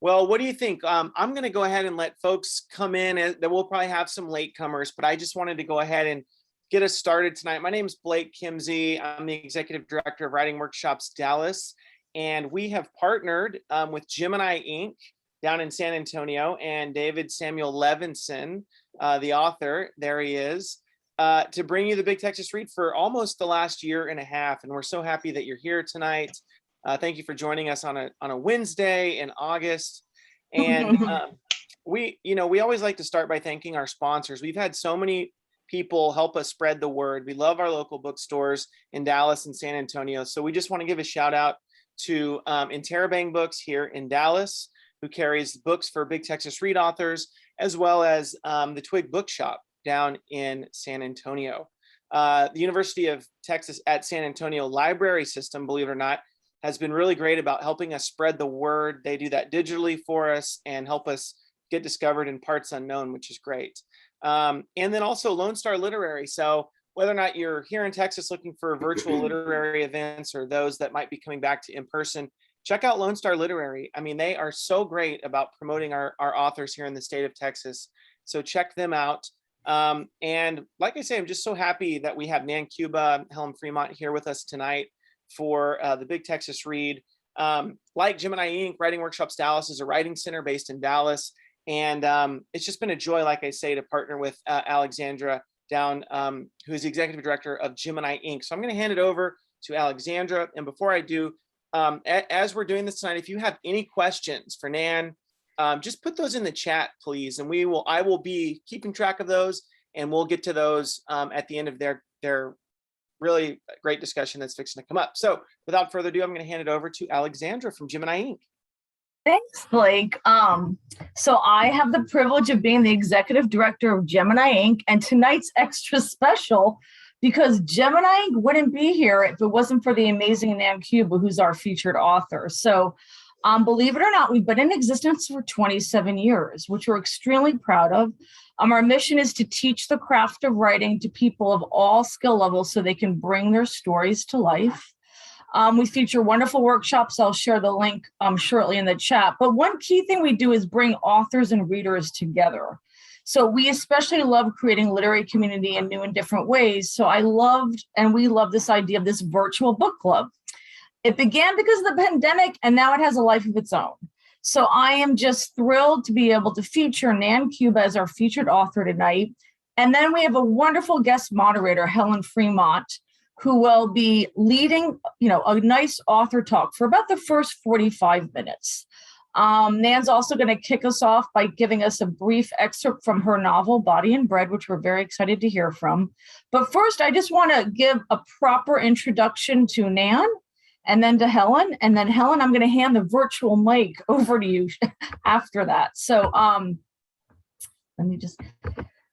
Well, what do you think? I'm going to go ahead and let folks come in. And we'll probably have some latecomers, but I just wanted to go ahead and get us started tonight. My name is Blake Kimsey. I'm the Executive Director of Writing Workshops Dallas, and we have partnered with Gemini Inc. down in San Antonio, and David Samuel Levinson, the author, there he is, to bring you the Big Texas Read for almost the last year and a half. And we're so happy that you're here tonight. Thank you for joining us on a Wednesday in August. And we always like to start by thanking our sponsors. We've had so many people help us spread the word. We love our local bookstores in Dallas and San Antonio. So we just want to give a shout out to Interrobang Books here in Dallas, who carries books for Big Texas Read authors, as well as the Twig Bookshop down in San Antonio. The University of Texas at San Antonio library system, believe it or not, has been really great about helping us spread the word. They do that digitally for us and help us get discovered in parts unknown, which is great. And then also Lone Star Literary. So whether or not you're here in Texas looking for virtual literary events or those that might be coming back to in person, check out Lone Star Literary. I mean, they are so great about promoting our authors here in the state of Texas. So check them out. And like I say, I'm just so happy that we have Nan Cuba, Helen Fremont here with us tonight for the Big Texas Read. Like Gemini Inc., Writing Workshops Dallas is a writing center based in Dallas. And it's just been a joy, like I say, to partner with Alexandra down, who's the executive director of Gemini Inc. So I'm going to hand it over to Alexandra. And before I do, as we're doing this tonight, if you have any questions for Nan, just put those in the chat, please. And I will be keeping track of those, and we'll get to those at the end of their really great discussion that's fixing to come up. So without further ado, I'm going to hand it over to Alexandra from Gemini Inc. Thanks, Blake. So I have the privilege of being the executive director of Gemini Inc. And tonight's extra special because Gemini Inc. wouldn't be here if it wasn't for the amazing Nan Cuba, who's our featured author. So believe it or not, we've been in existence for 27 years, which we're extremely proud of. Our mission is to teach the craft of writing to people of all skill levels so they can bring their stories to life. We feature wonderful workshops. I'll share the link shortly in the chat. But one key thing we do is bring authors and readers together. So we especially love creating literary community in new and different ways. So we love this idea of this virtual book club. It began because of the pandemic, and now it has a life of its own. So I am just thrilled to be able to feature Nan Cuba as our featured author tonight. And then we have a wonderful guest moderator, Helen Fremont, who will be leading, a nice author talk for about the first 45 minutes. Nan's also going to kick us off by giving us a brief excerpt from her novel, Body and Bread, which we're very excited to hear from. But first, I just want to give a proper introduction to Nan, and then to Helen. And then Helen, I'm going to hand the virtual mic over to you after that. So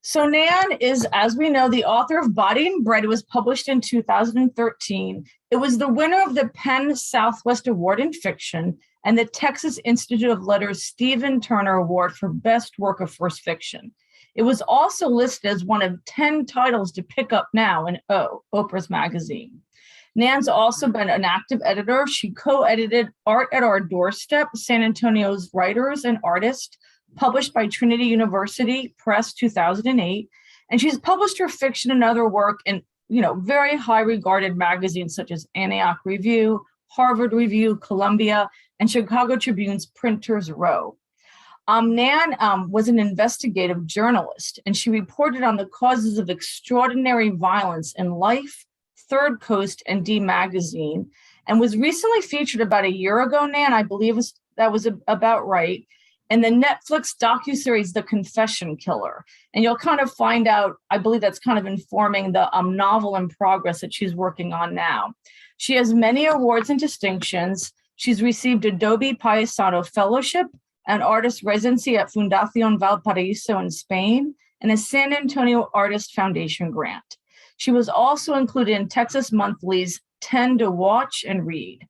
So Nan is, as we know, the author of Body and Bread. It was published in 2013. It was the winner of the Penn Southwest Award in Fiction and the Texas Institute of Letters Stephen Turner Award for Best Work of First Fiction. It was also listed as one of 10 titles to pick up now in Oprah's magazine. Nan's also been an active editor. She co-edited Art at Our Doorstep, San Antonio's Writers and Artists, published by Trinity University Press 2008. And she's published her fiction and other work in very high regarded magazines such as Antioch Review, Harvard Review, Columbia, and Chicago Tribune's Printers Row. Nan was an investigative journalist, and she reported on the causes of extraordinary violence in Life, Third Coast, and D Magazine, and was recently featured about a year ago, Nan, I believe that was about right, in the Netflix docuseries, The Confession Killer. And you'll kind of find out, I believe that's kind of informing the novel in progress that she's working on now. She has many awards and distinctions. She's received Adobe Paisano Fellowship, an artist residency at Fundación Valparaíso in Spain, and a San Antonio Artist Foundation grant. She was also included in Texas Monthly's 10 to Watch and Read.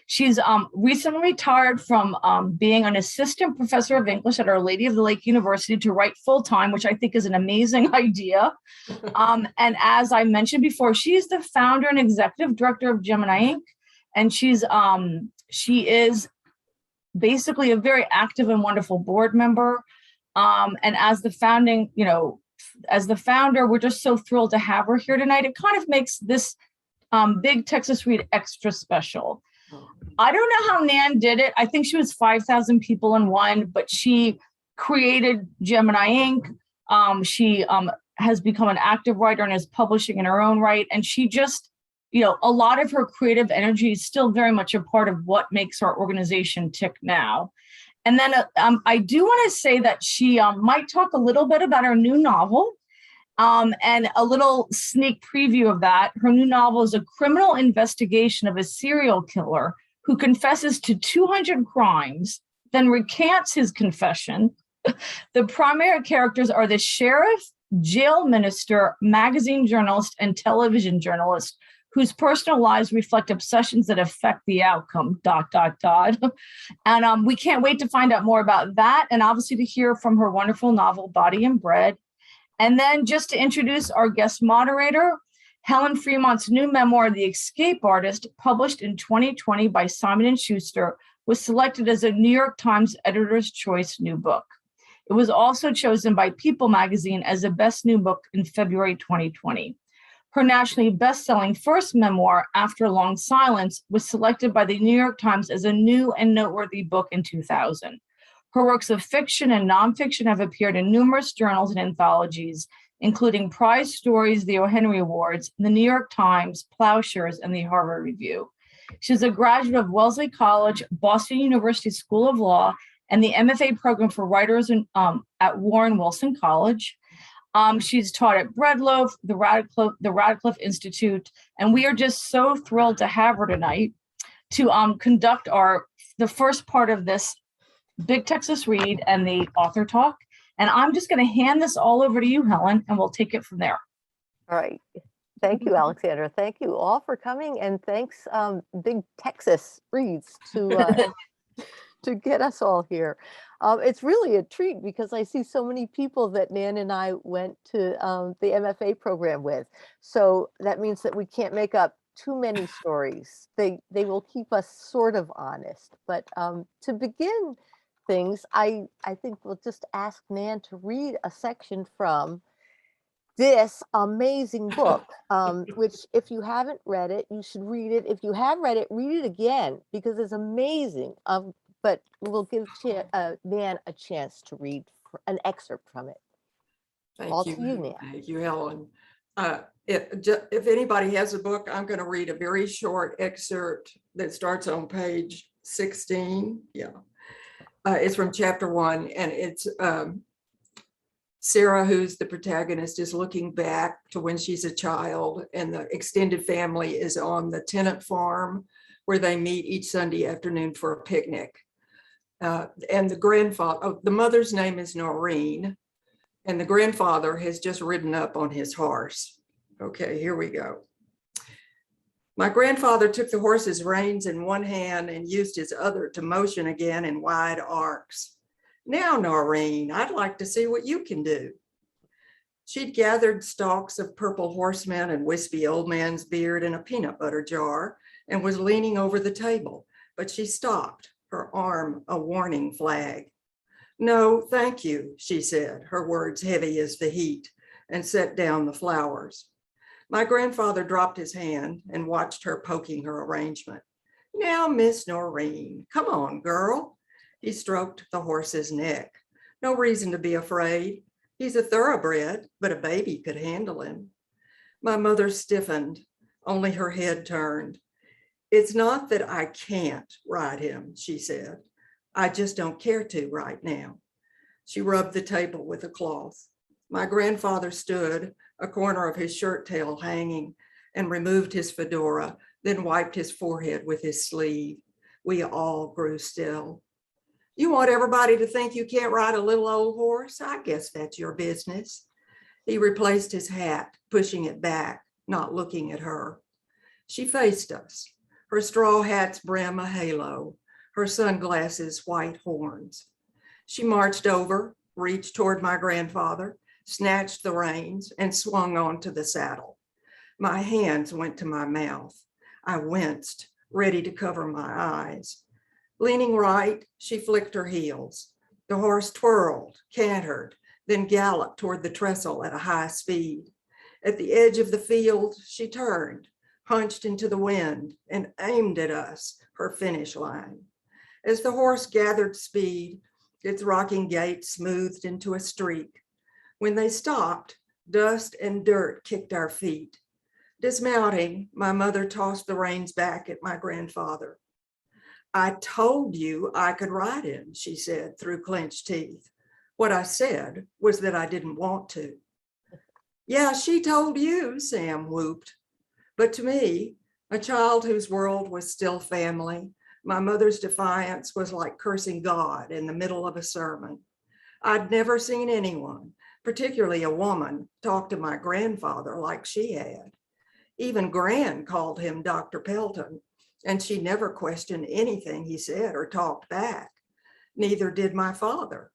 She's recently retired from being an assistant professor of English at Our Lady of the Lake University to write full-time, which I think is an amazing idea. And as I mentioned before, she's the founder and executive director of Gemini Inc. And she is basically a very active and wonderful board member. And as the founding, as the founder, we're just so thrilled to have her here tonight. It kind of makes this Big Texas Read extra special. I don't know how Nan did it. I think she was 5,000 people in one, but she created Gemini Inc. She has become an active writer and is publishing in her own right. And she just, a lot of her creative energy is still very much a part of what makes our organization tick now. And then I do want to say that she might talk a little bit about her new novel. And a little sneak preview of that. Her new novel is a criminal investigation of a serial killer who confesses to 200 crimes, then recants his confession. The primary characters are the sheriff, jail minister, magazine journalist, and television journalist, whose personal lives reflect obsessions that affect the outcome, ... And we can't wait to find out more about that, and obviously to hear from her wonderful novel, Body and Bread. And then just to introduce our guest moderator, Helen Fremont's new memoir, The Escape Artist, published in 2020 by Simon & Schuster, was selected as a New York Times Editor's Choice New Book. It was also chosen by People magazine as the best new book in February 2020. Her nationally best-selling first memoir, After a Long Silence, was selected by the New York Times as a new and noteworthy book in 2000. Her works of fiction and nonfiction have appeared in numerous journals and anthologies, including Prize Stories, the O. Henry Awards, the New York Times, Plowshares, and the Harvard Review. She's a graduate of Wellesley College, Boston University School of Law, and the MFA program for writers at Warren Wilson College. She's taught at Breadloaf, the Radcliffe Institute, and we are just so thrilled to have her tonight to conduct the first part of this Big Texas Read and the author talk. And I'm just going to hand this all over to you, Helen, and we'll take it from there. All right. Thank you, Alexandra. Thank you all for coming. And thanks, Big Texas Reads, to get us all here. It's really a treat because I see so many people that Nan and I went to the MFA program with. So that means that we can't make up too many stories. They will keep us sort of honest. But to begin things, I think we'll just ask Nan to read a section from this amazing book, which if you haven't read it, you should read it. If you have read it, read it again because it's amazing. But we'll give Nan a chance to read an excerpt from it. Thank you. To you, Nan. Thank you, Helen. If anybody has a book, I'm going to read a very short excerpt that starts on page 16. Yeah. It's from chapter 1, and it's Sarah, who's the protagonist, is looking back to when she's a child, and the extended family is on the tenant farm where they meet each Sunday afternoon for a picnic. And the grandfather, the mother's name is Noreen, and the grandfather has just ridden up on his horse. Okay, here we go. My grandfather took the horse's reins in one hand and used his other to motion again in wide arcs. Now, Noreen, I'd like to see what you can do. She'd gathered stalks of purple horsemen and wispy old man's beard in a peanut butter jar and was leaning over the table, but she stopped, her arm a warning flag. No, thank you, she said, her words heavy as the heat, and set down the flowers. My grandfather dropped his hand and watched her poking her arrangement. Now, Miss Noreen, come on, girl. He stroked the horse's neck. No reason to be afraid. He's a thoroughbred, but a baby could handle him. My mother stiffened, only her head turned. It's not that I can't ride him, she said. I just don't care to right now. She rubbed the table with a cloth. My grandfather stood, a corner of his shirt tail hanging, and removed his fedora, then wiped his forehead with his sleeve. We all grew still. You want everybody to think you can't ride a little old horse? I guess that's your business. He replaced his hat, pushing it back, not looking at her. She faced us, her straw hat's brim a halo, her sunglasses white horns. She marched over, reached toward my grandfather, snatched the reins, and swung onto the saddle. My hands went to my mouth. I winced, ready to cover my eyes. Leaning right, she flicked her heels. The horse twirled, cantered, then galloped toward the trestle at a high speed. At the edge of the field, she turned, hunched into the wind, and aimed at us, her finish line. As the horse gathered speed, its rocking gait smoothed into a streak. When they stopped, dust and dirt kicked our feet. Dismounting, my mother tossed the reins back at my grandfather. "I told you I could ride him," she said through clenched teeth. What I said was that I didn't want to. "Yeah, she told you," Sam whooped. But to me, a child whose world was still family, my mother's defiance was like cursing God in the middle of a sermon. I'd never seen anyone, particularly a woman, talk to my grandfather like she had. Even Gran called him Dr. Pelton, and she never questioned anything he said or talked back. Neither did my father.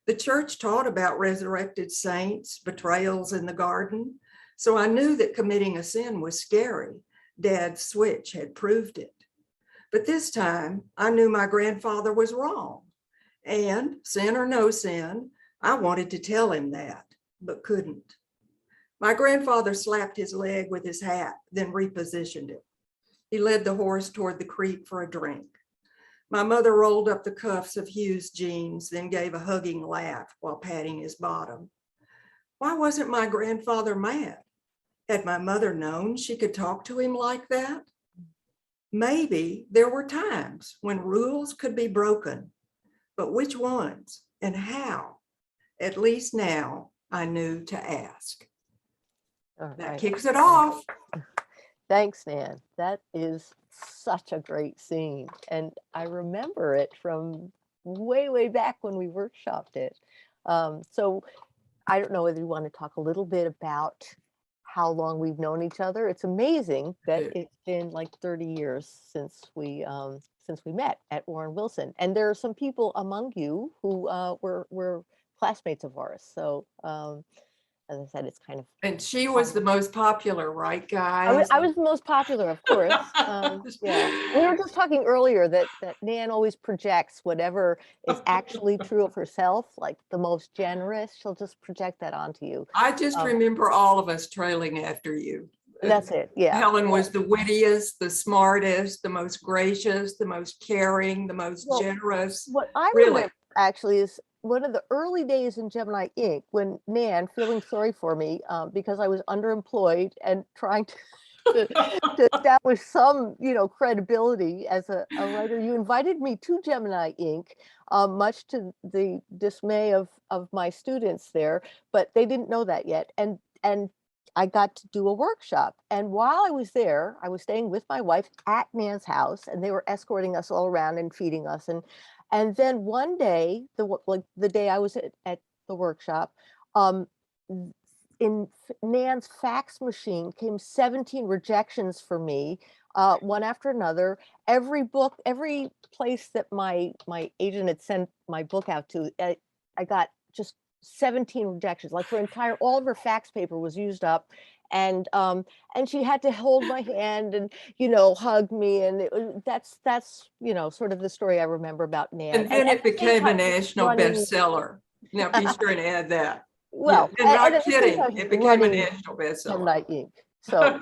The church taught about resurrected saints, betrayals in the garden, so I knew that committing a sin was scary. Dad's switch had proved it. But this time, I knew my grandfather was wrong. And sin or no sin, I wanted to tell him that, but couldn't. My grandfather slapped his leg with his hat, then repositioned it. He led the horse toward the creek for a drink. My mother rolled up the cuffs of Hugh's jeans, then gave a hugging laugh while patting his bottom. Why wasn't my grandfather mad? Had my mother known she could talk to him like that? Maybe there were times when rules could be broken, but which ones and how? At least now I knew to ask. All That right. kicks it off. Thanks, Nan. That is such a great scene. And I remember it from way, way back when we workshopped it. So I don't know whether you want to talk a little bit about how long we've known each other. It's amazing that it's been like 30 years since we met at Warren Wilson. And there are some people among you who were classmates of ours. So as I said, it's kind of. And she was the most popular, right, guys? I was the most popular, of course. Yeah, we were just talking earlier that Nan always projects whatever is actually true of herself, like the most generous. She'll just project that onto you. I just remember all of us trailing after you. That's it. Yeah. Helen was the wittiest, the smartest, the most gracious, the most caring, the most generous. What I Really? remember actually is one of the early days in Gemini Inc. when Nan, feeling sorry for me because I was underemployed and trying to establish some, credibility as a writer, you invited me to Gemini Inc., much to the dismay of my students there, but they didn't know that yet. And I got to do a workshop. And while I was there, I was staying with my wife at Nan's house, and they were escorting us all around and feeding us. And then one day, the day I was at the workshop, in Nan's fax machine came 17 rejections for me, one after another. Every place that my agent had sent my book out to, I got just 17 rejections. Like all of her fax paper was used up. And she had to hold my hand and hug me, and that's sort of the story I remember about Nan. And then it became a national bestseller. Now be sure and add that. Well, and not kidding, it became a national bestseller. Inc. So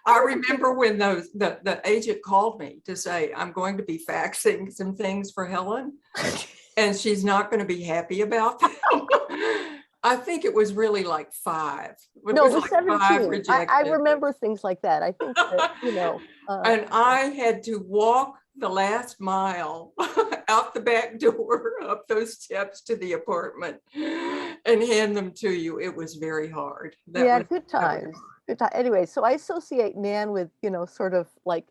I remember when the agent called me to say, I'm going to be faxing some things for Helen, and she's not going to be happy about them. I think it was really like 5. It was 17. I remember things like that. I think that, and I had to walk the last mile out the back door, up those steps to the apartment, and hand them to you. It was very hard. Good times. Anyway, so I associate Nan with, sort of like,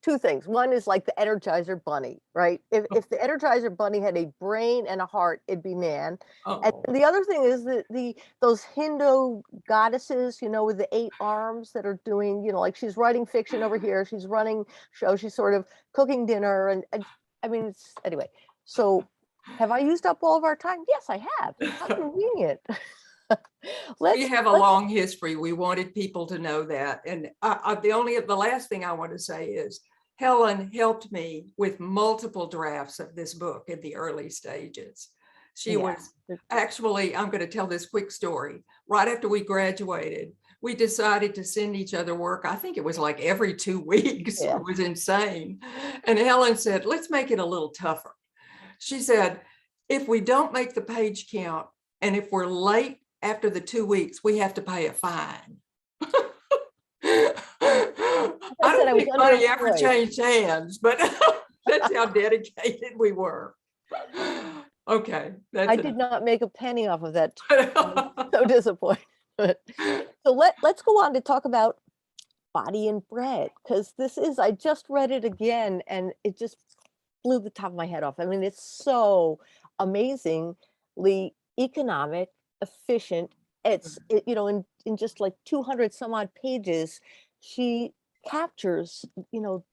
two things. One is like the Energizer Bunny, right? If the Energizer Bunny had a brain and a heart, it'd be Nan. And the other thing is those Hindu goddesses, with the 8 arms that are doing, like she's writing fiction over here, she's running shows, she's sort of cooking dinner, and I mean, anyway. So have I used up all of our time? Yes, I have. How convenient. We have a long history. We wanted people to know that. And the last thing I want to say is, Helen helped me with multiple drafts of this book in the early stages. She was actually, I'm going to tell this quick story. Right after we graduated, we decided to send each other work. I think it was like every 2 weeks. Yeah. It was insane. And Helen said, let's make it a little tougher. She said, if we don't make the page count, and if we're late after the 2 weeks, we have to pay a fine. I don't think money ever changed hands, but that's how dedicated we were. Okay. I did not make a penny off of that. I'm so disappointed. So let's go on to talk about Body and Bread, because this is, I just read it again and it just blew the top of my head off. I mean, it's so amazingly economic, efficient. It's, you know, in just like 200 some odd pages, she captures, you know,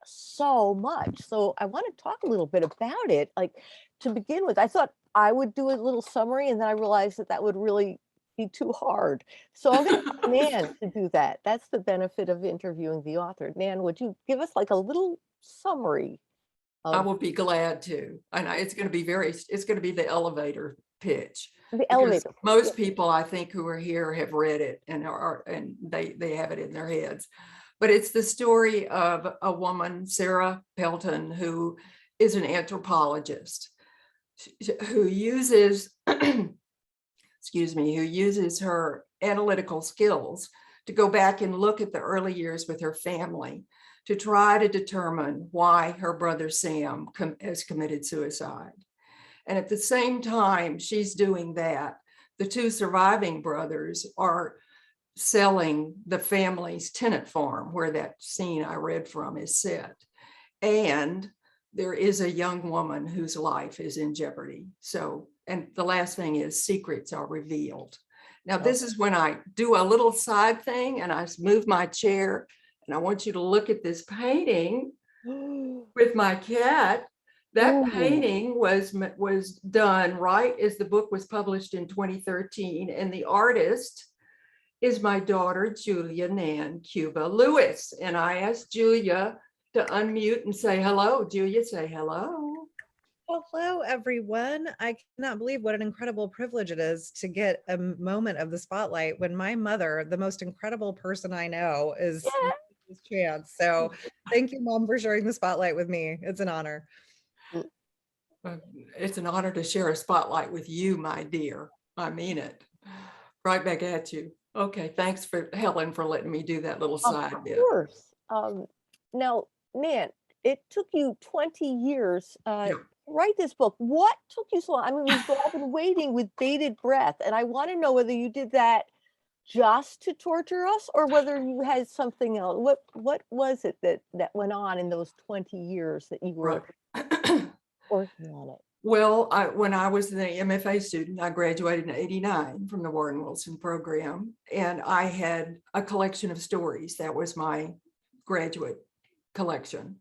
so much. So I want to talk a little bit about it. Like, to begin with, I thought I would do a little summary, and then I realized that that would really be too hard. So I'm going to ask Nan to do that. That's the benefit of interviewing the author. Nan, would you give us like a little summary? I will be glad to. And it's going to be it's going to be the elevator pitch. The elevator. Most people, I think, who are here have read it and they have it in their heads. But it's the story of a woman, Sarah Pelton, who is an anthropologist, who uses, excuse me, who uses her analytical skills to go back and look at the early years with her family to try to determine why her brother Sam has committed suicide. And at the same time she's doing that, the two surviving brothers are selling the family's tenant farm where that scene I read from is set. And there is a young woman whose life is in jeopardy. So, and the last thing is secrets are revealed. Now, this is when I do a little side thing and I move my chair, and I want you to look at this painting with my cat. That painting was done right as the book was published in 2013, and the artist is my daughter, Julia Nan Cuba Lewis. And I asked Julia to unmute and say hello. Julia, say hello. Hello, everyone. I cannot believe what an incredible privilege it is to get a moment of the spotlight when my mother, the most incredible person I know, is this chance. So thank you, Mom, for sharing the spotlight with me. It's an honor. It's an honor to share a spotlight with you, my dear. I mean it. Right back at you. Okay, thanks for Helen for letting me do that little side bit. Of course. Now, Nan, it took you 20 years to write this book. What took you so long? I mean, we've all been waiting with bated breath, and I want to know whether you did that just to torture us or whether you had something else. What was it that went on in those 20 years that you were working on it? Well, when I was an MFA student, I graduated in '89 from the Warren Wilson program, and I had a collection of stories. That was my graduate collection.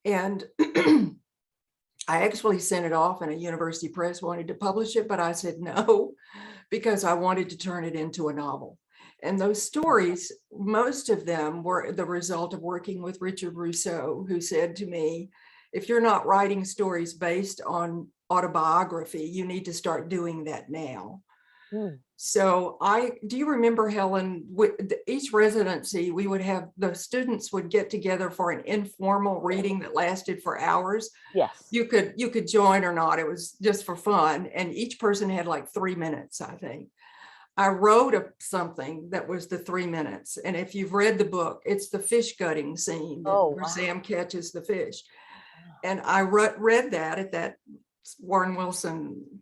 And I actually sent it off, and a university press wanted to publish it, but I said no, because I wanted to turn it into a novel. And those stories, most of them were the result of working with Richard Rousseau, who said to me, if you're not writing stories based on autobiography, you need to start doing that now. So do you remember, Helen, with each residency, we would have, the students would get together for an informal reading that lasted for hours. Yes. You could join or not. It was just for fun. And each person had like 3 minutes, I think. I wrote something that was the 3 minutes. And if you've read the book, it's the fish gutting scene where Sam catches the fish. And I read that at that Warren Wilson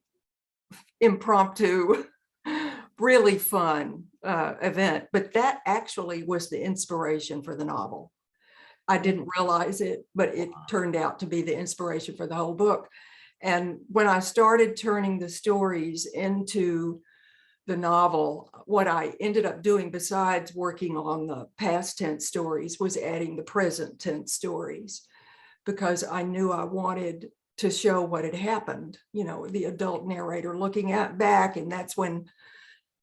impromptu, really fun event. But that actually was the inspiration for the novel. I didn't realize it, but it turned out to be the inspiration for the whole book. And when I started turning the stories into the novel, what I ended up doing besides working on the past tense stories was adding the present tense stories, because I knew I wanted to show what had happened, you know, the adult narrator looking back. And that's when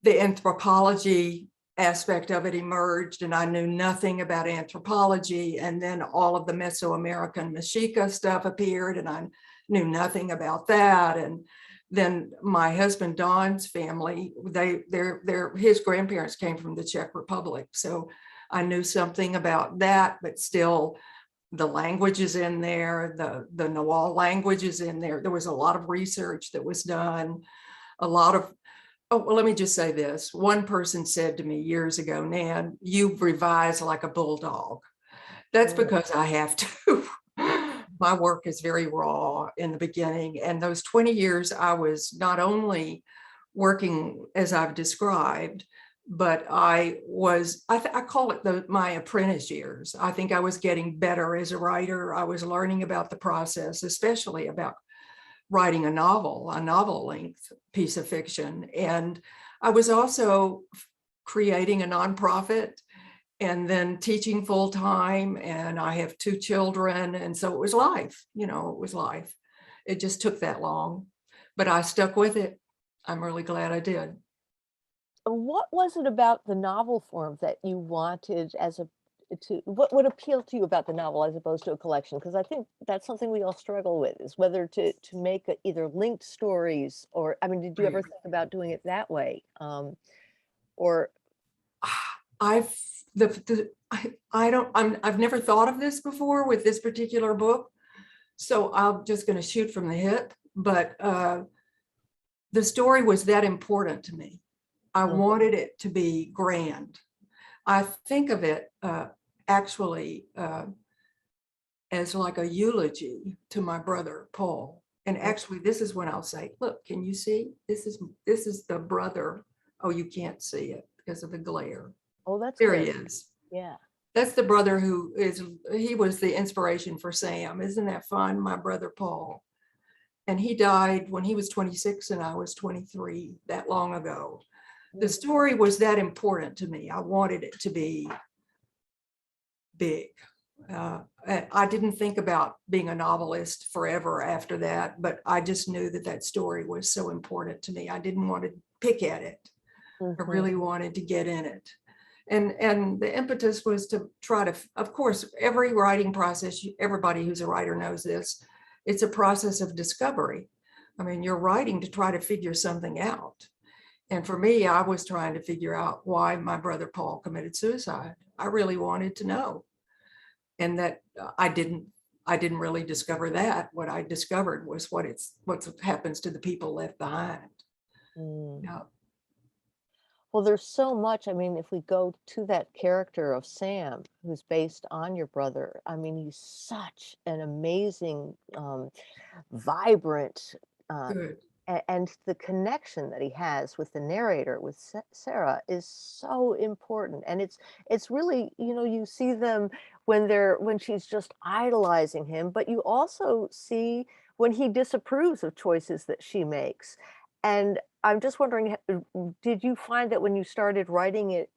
the anthropology aspect of it emerged, and I knew nothing about anthropology. And then all of the Mesoamerican Mexica stuff appeared, and I knew nothing about that. And then my husband Don's family, his grandparents came from the Czech Republic, so I knew something about that, but still the language is in there, the Nahuatl language is in there. There was a lot of research that was done, a lot of, oh, well, let me just say this. One person said to me years ago, Nan, you revise like a bulldog. That's because I have to. My work is very raw in the beginning. And those 20 years, I was not only working as I've described, but I call it my apprentice years. I think I was getting better as a writer. I was learning about the process, especially about writing a novel length piece of fiction. And I was also creating a nonprofit and then teaching full time. And I have 2 children. And so it was life, it was life. It just took that long, but I stuck with it. I'm really glad I did. What was it about the novel form that you wanted what appealed to you about the novel as opposed to a collection? Because I think that's something we all struggle with, is whether to make either linked stories or, I mean, did you ever think about doing it that way? Or I've never thought of this before with this particular book, so I'm just going to shoot from the hip. But the story was that important to me. I wanted it to be grand. I think of it actually as like a eulogy to my brother Paul. And actually, this is when I'll say, "Look, can you see? This is the brother." Oh, you can't see it because of the glare. oh, that's There good. he is. Yeah. That's the brother he was the inspiration for Sam. Isn't that fun? My brother Paul. And he died when he was 26 and I was 23, that long ago. The story was that important to me. I wanted it to be big. I didn't think about being a novelist forever after that, but I just knew that story was so important to me. I didn't want to pick at it. I really wanted to get in it. And the impetus was to try to, of course, every writing process, everybody who's a writer knows this, it's a process of discovery. I mean, you're writing to try to figure something out. And for me, I was trying to figure out why my brother Paul committed suicide. I really wanted to know. And that I didn't really discover that. What I discovered was what happens to the people left behind. Yeah. Well, there's so much. I mean, if we go to that character of Sam, who's based on your brother, I mean, he's such an amazing, vibrant, Good. and the connection that he has with the narrator, with Sarah, is so important. And it's really, you see them when she's just idolizing him, but you also see when he disapproves of choices that she makes. And I'm just wondering, did you find that when you started writing it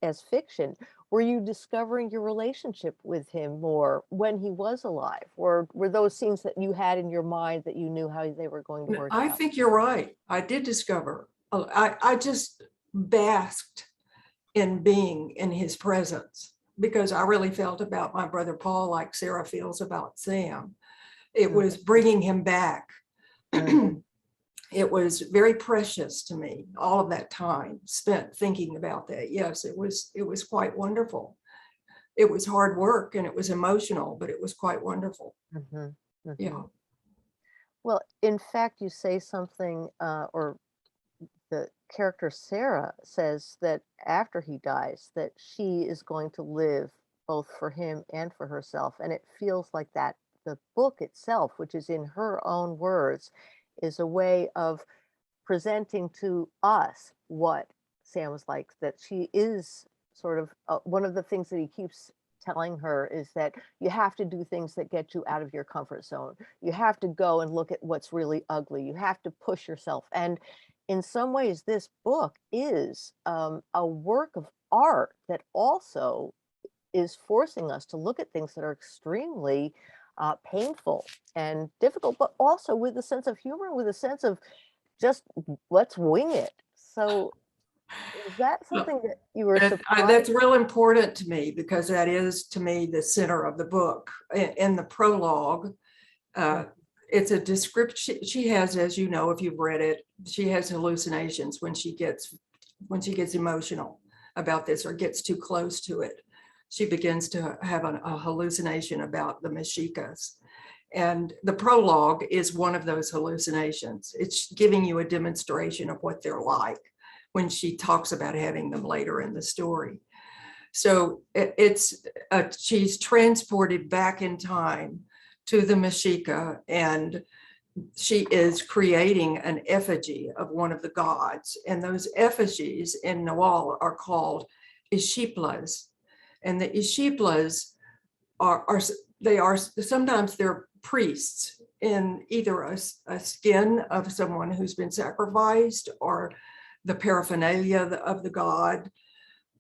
as fiction, were you discovering your relationship with him more when he was alive? Or were those scenes that you had in your mind that you knew how they were going to work I out? think you're right. I did discover. I just basked in being in his presence because I really felt about my brother Paul like Sarah feels about Sam. It was bringing him back. It was very precious to me, all of that time spent thinking about that. Yes, it was quite wonderful. It was hard work and it was emotional, but it was quite wonderful. Yeah. Well, in fact, you say something, or the character Sarah says that after he dies, that she is going to live both for him and for herself. And it feels like that the book itself, which is in her own words, is a way of presenting to us what Sam was like, that she is sort of one of the things that he keeps telling her is that you have to do things that get you out of your comfort zone. You have to go and look at what's really ugly. You have to push yourself. And in some ways, this book is a work of art that also is forcing us to look at things that are extremely painful and difficult, but also with a sense of humor, with a sense of just let's wing it. So Is that something that you were And surprised? that's real important to me because that is, to me, the center of the book. In the prologue, it's a description. She has, as you know, if you've read it, she has hallucinations when she gets emotional about this or gets too close to it. She begins to have a hallucination about the Mexicas. And the prologue is one of those hallucinations. It's giving you a demonstration of what they're like when she talks about having them later in the story. So she's transported back in time to the Mexica, and she is creating an effigy of one of the gods. And those effigies in Nahuatl are called Ixiplas. And the Ixiplas are sometimes they're priests in either a skin of someone who's been sacrificed or the paraphernalia of the god,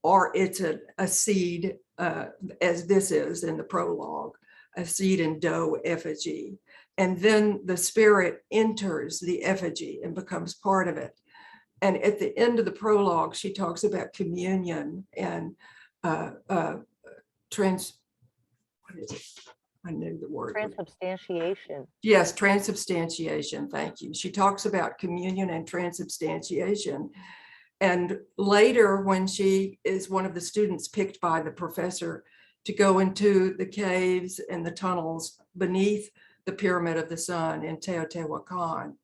or it's a seed, as this is in the prologue, a seed and dough effigy. And then the spirit enters the effigy and becomes part of it. And at the end of the prologue, she talks about communion and what is it? I knew the word. Transubstantiation. Yes, transubstantiation. Thank you. She talks about communion and transubstantiation. And later, when she is one of the students picked by the professor to go into the caves and the tunnels beneath the Pyramid of the Sun in Teotihuacan,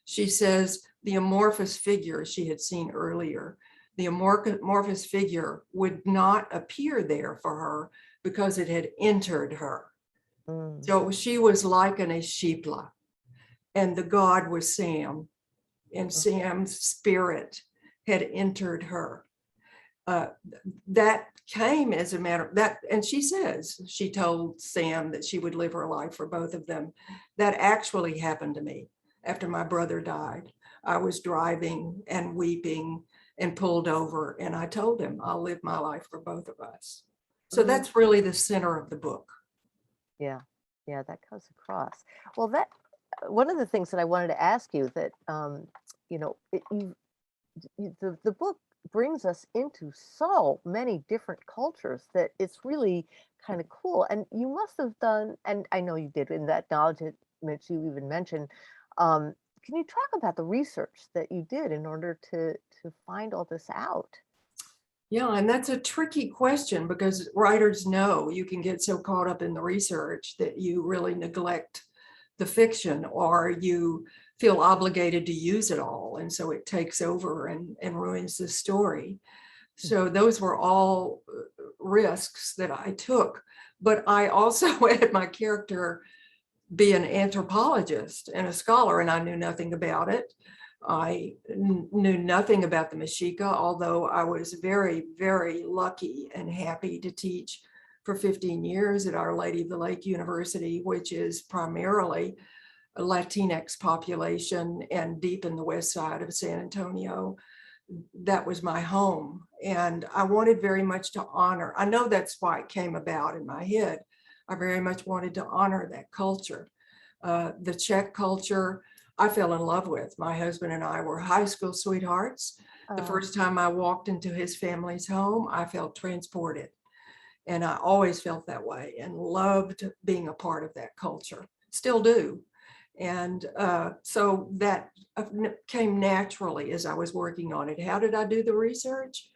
she says the amorphous figure she had seen earlier, the amorphous figure would not appear there for her because it had entered her. So she was like an Ixipla, and the god was Sam, and Sam's spirit had entered her. That came as a matter of that, and she says she told Sam that she would live her life for both of them. That actually happened to me after my brother died. I was driving and weeping and pulled over, and I told him I'll live my life for both of us. So that's really the center of the book. Yeah, that comes across. Well, that one of the things that I wanted to ask you that the book brings us into so many different cultures that it's really kind of cool. And you must have done, and I know you did in that acknowledgement you even mentioned. Can you talk about the research that you did in order to find all this out? Yeah, and that's a tricky question because writers know you can get so caught up in the research that you really neglect the fiction, or you feel obligated to use it all. And so it takes over and ruins the story. So those were all risks that I took. But I also had my character be an anthropologist and a scholar, and I knew nothing about it. I knew nothing about the Mexica, although I was very, very lucky and happy to teach for 15 years at Our Lady of the Lake University, which is primarily a Latinx population and deep in the west side of San Antonio. That was my home. And I wanted very much to honor, I know that's why it came about in my head. I very much wanted to honor that culture. The Czech culture, I fell in love with. My husband and I were high school sweethearts. The first time I walked into his family's home, I felt transported. And I always felt that way and loved being a part of that culture. Still do. And so that came naturally as I was working on it. How did I do the research?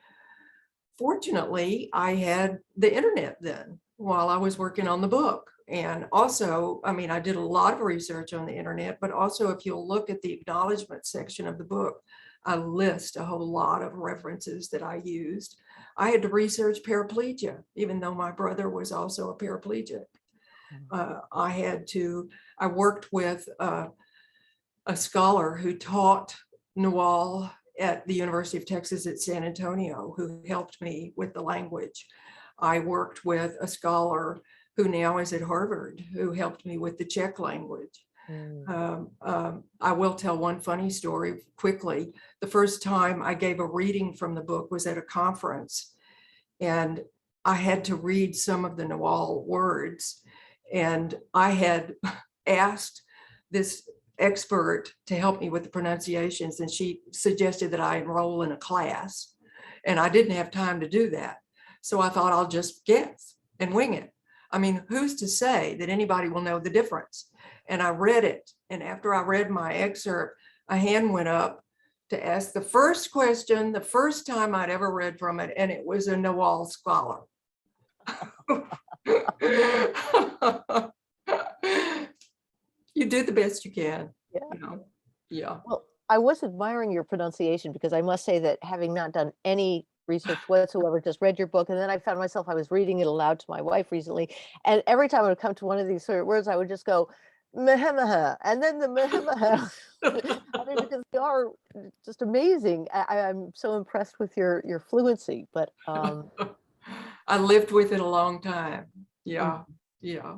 Fortunately, I had the internet then while I was working on the book. And also, I mean, I did a lot of research on the internet, but also if you'll look at the acknowledgement section of the book, I list a whole lot of references that I used. I had to research paraplegia, even though my brother was also a paraplegic. I worked with a scholar who taught Nahuatl at the University of Texas at San Antonio, who helped me with the language. I worked with a scholar who now is at Harvard, who helped me with the Czech language. I will tell one funny story quickly. The first time I gave a reading from the book was at a conference, and I had to read some of the Nahuatl words. And I had asked this expert to help me with the pronunciations, and she suggested that I enroll in a class, and I didn't have time to do that. So I thought I'll just guess and wing it. I mean, who's to say that anybody will know the difference? And I read it. And after I read my excerpt, a hand went up to ask the first question, the first time I'd ever read from it, and it was a Noel scholar. You do the best you can. Yeah. You know? Yeah. Well, I was admiring your pronunciation, because I must say that, having not done any research whatsoever, just read your book, and then I found myself, I was reading it aloud to my wife recently, and every time I would come to one of these sort of words, I would just go mehemaha, and then the mehemaha. I mean, because they are just amazing. I'm so impressed with your fluency, but I lived with it a long time. Yeah. Yeah.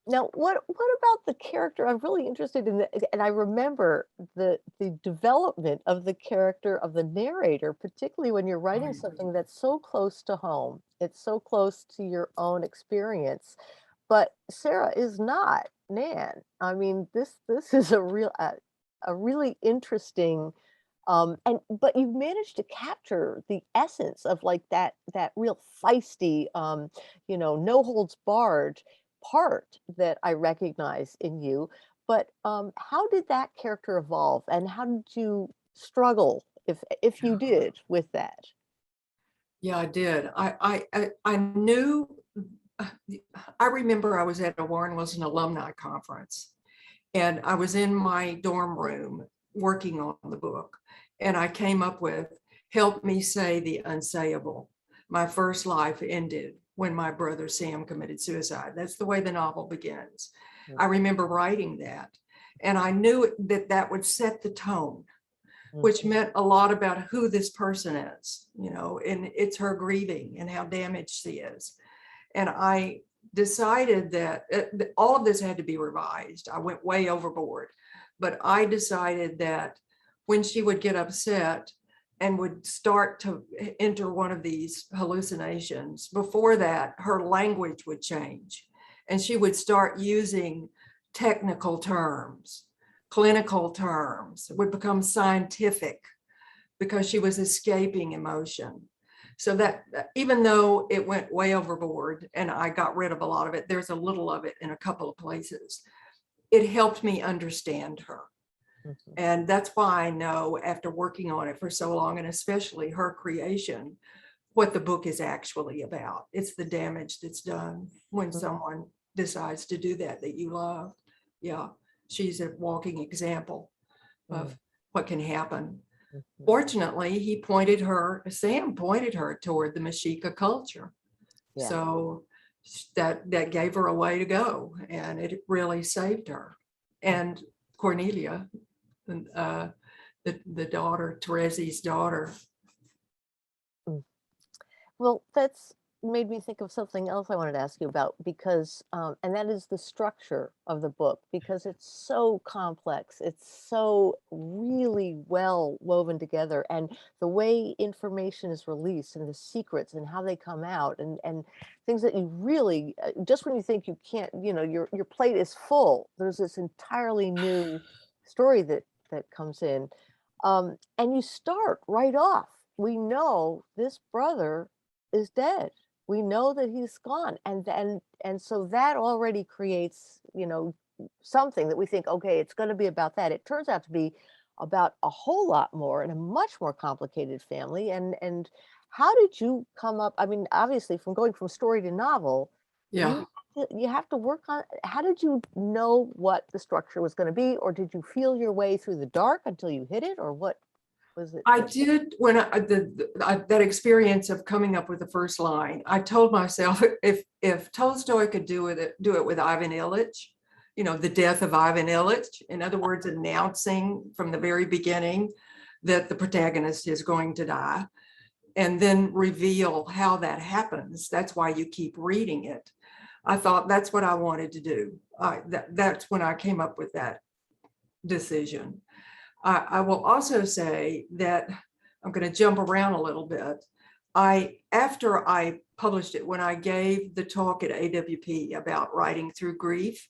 now, what about the character? I'm really interested in and I remember the development of the character of the narrator, particularly when you're writing yeah. something that's so close to home. It's so close to your own experience. But Sarah is not Nan. I mean, this is a really interesting, but you've managed to capture the essence of like that real feisty, no holds barred part that I recognize in you. But how did that character evolve, and how did you struggle, if you did, with that? Yeah, I did. I knew. I remember I was at a Warren Wilson alumni conference, and I was in my dorm room working on the book, and I came up with, "Help me say the unsayable. My first life ended when my brother Sam committed suicide." That's the way the novel begins. I remember writing that, and I knew that that would set the tone, which meant a lot about who this person is, and it's her grieving and how damaged she is. And I decided that all of this had to be revised. I went way overboard, but I decided that when she would get upset and would start to enter one of these hallucinations, before that, her language would change, and she would start using technical terms, clinical terms. It would become scientific because she was escaping emotion. So that even though it went way overboard and I got rid of a lot of it, there's a little of it in a couple of places. It helped me understand her. And that's why I know, after working on it for so long, and especially her creation, what the book is actually about. It's the damage that's done when someone decides to do that you love. Yeah, she's a walking example of what can happen. Fortunately, Sam pointed her toward the Mexica culture. Yeah. So that gave her a way to go, and it really saved her. And Cornelia, the daughter, Teresa's daughter. Well, that's made me think of something else I wanted to ask you about, because, and that is the structure of the book, because it's so complex. It's so really well woven together, and the way information is released, and the secrets, and how they come out, and things that you really, just when you think you can't, your plate is full, there's this entirely new story that comes in. And you start right off. We know this brother is dead. We know that he's gone, and so that already creates, something that we think, okay, it's going to be about that. It turns out to be about a whole lot more, and a much more complicated family. And how did you come up? I mean, obviously, from going from story to novel, Yeah. you have to work on. How did you know what the structure was going to be, or did you feel your way through the dark until you hit it, or what was it? I did, when that experience of coming up with the first line, I told myself, if Tolstoy could do it with Ivan Ilyich, the death of Ivan Ilyich, in other words, announcing from the very beginning that the protagonist is going to die, and then reveal how that happens. That's why you keep reading it. I thought that's what I wanted to do. That's when I came up with that decision. I will also say that I'm going to jump around a little bit. After I published it, when I gave the talk at AWP about writing through grief,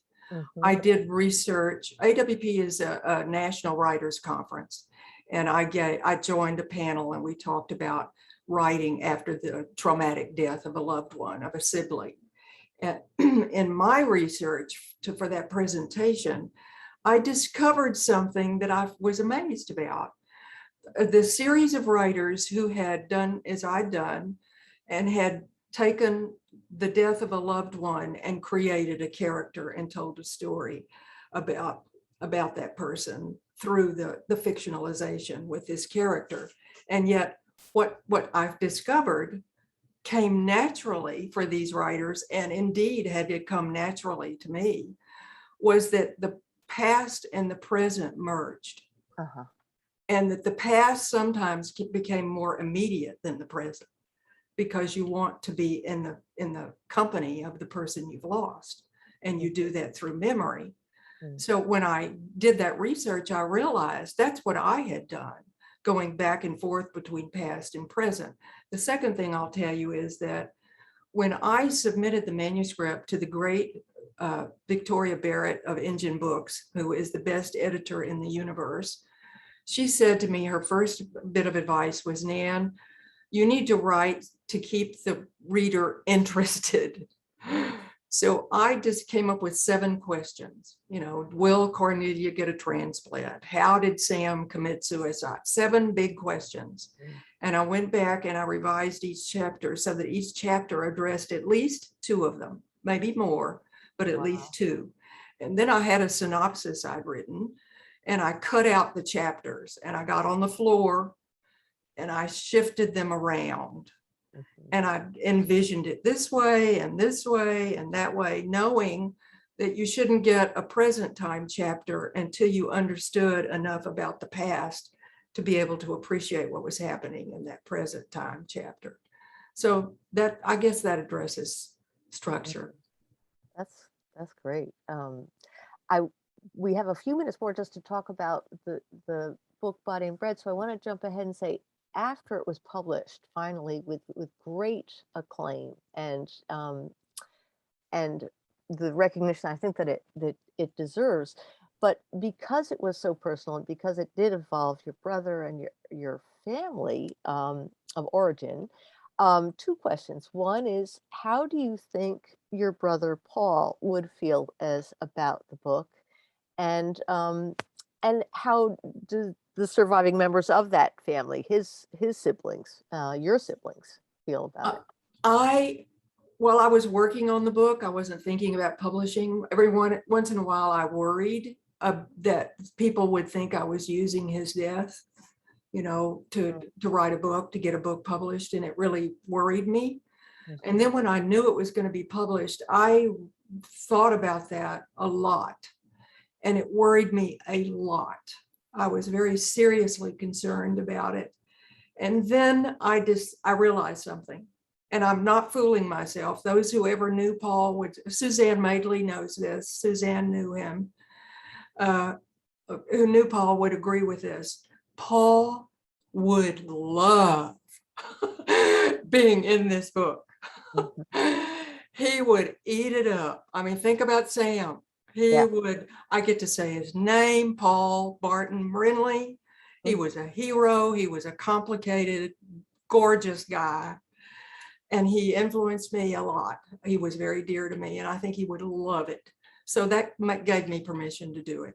I did research. AWP is a national writers conference, and I joined a panel, and we talked about writing after the traumatic death of a loved one, of a sibling. And in my research for that presentation, I discovered something that I was amazed about. The series of writers who had done as I'd done and had taken the death of a loved one and created a character and told a story about that person through the fictionalization with this character. And yet what I've discovered came naturally for these writers, and indeed had it come naturally to me, was that the past and the present merged. And that the past sometimes became more immediate than the present, because you want to be in the company of the person you've lost, and you do that through memory. So when I did that research, I realized that's what I had done, going back and forth between past and present. The second thing I'll tell you is that when I submitted the manuscript to the great Victoria Barrett of Engine Books, who is the best editor in the universe, she said to me, her first bit of advice was, Nan, you need to write to keep the reader interested. So I just came up with 7 questions. Will Cornelia get a transplant? How did Sam commit suicide? 7 big questions. And I went back and I revised each chapter so that each chapter addressed at least 2 of them, maybe more, but at least 2. And then I had a synopsis I'd written, and I cut out the chapters, and I got on the floor and I shifted them around. And I envisioned it this way and that way, knowing that you shouldn't get a present time chapter until you understood enough about the past to be able to appreciate what was happening in that present time chapter. So that, I guess, that addresses structure. That's great. We have a few minutes more just to talk about the book Body and Bread. So I want to jump ahead and say, after it was published, finally, with great acclaim and the recognition I think that it deserves, but because it was so personal and because it did involve your brother and your family of origin, 2 questions. One is, how do you think your brother Paul would feel about the book, and how do the surviving members of that family, his siblings, your siblings, feel about it? While I was working on the book, I wasn't thinking about publishing. Once in a while, I worried that people would think I was using his death, to write a book, to get a book published, and it really worried me. And then when I knew it was going to be published, I thought about that a lot, and it worried me a lot. I was very seriously concerned about it. And then I realized something, and I'm not fooling myself. Those who ever knew Paul Suzanne Madeley knows this. Suzanne knew him, who knew Paul would agree with this. Paul would love being in this book. He would eat it up. I mean, think about Sam. I get to say his name, Paul Barton Brinley. He was a hero. He was a complicated, gorgeous guy. And he influenced me a lot. He was very dear to me, and I think he would love it. So that gave me permission to do it.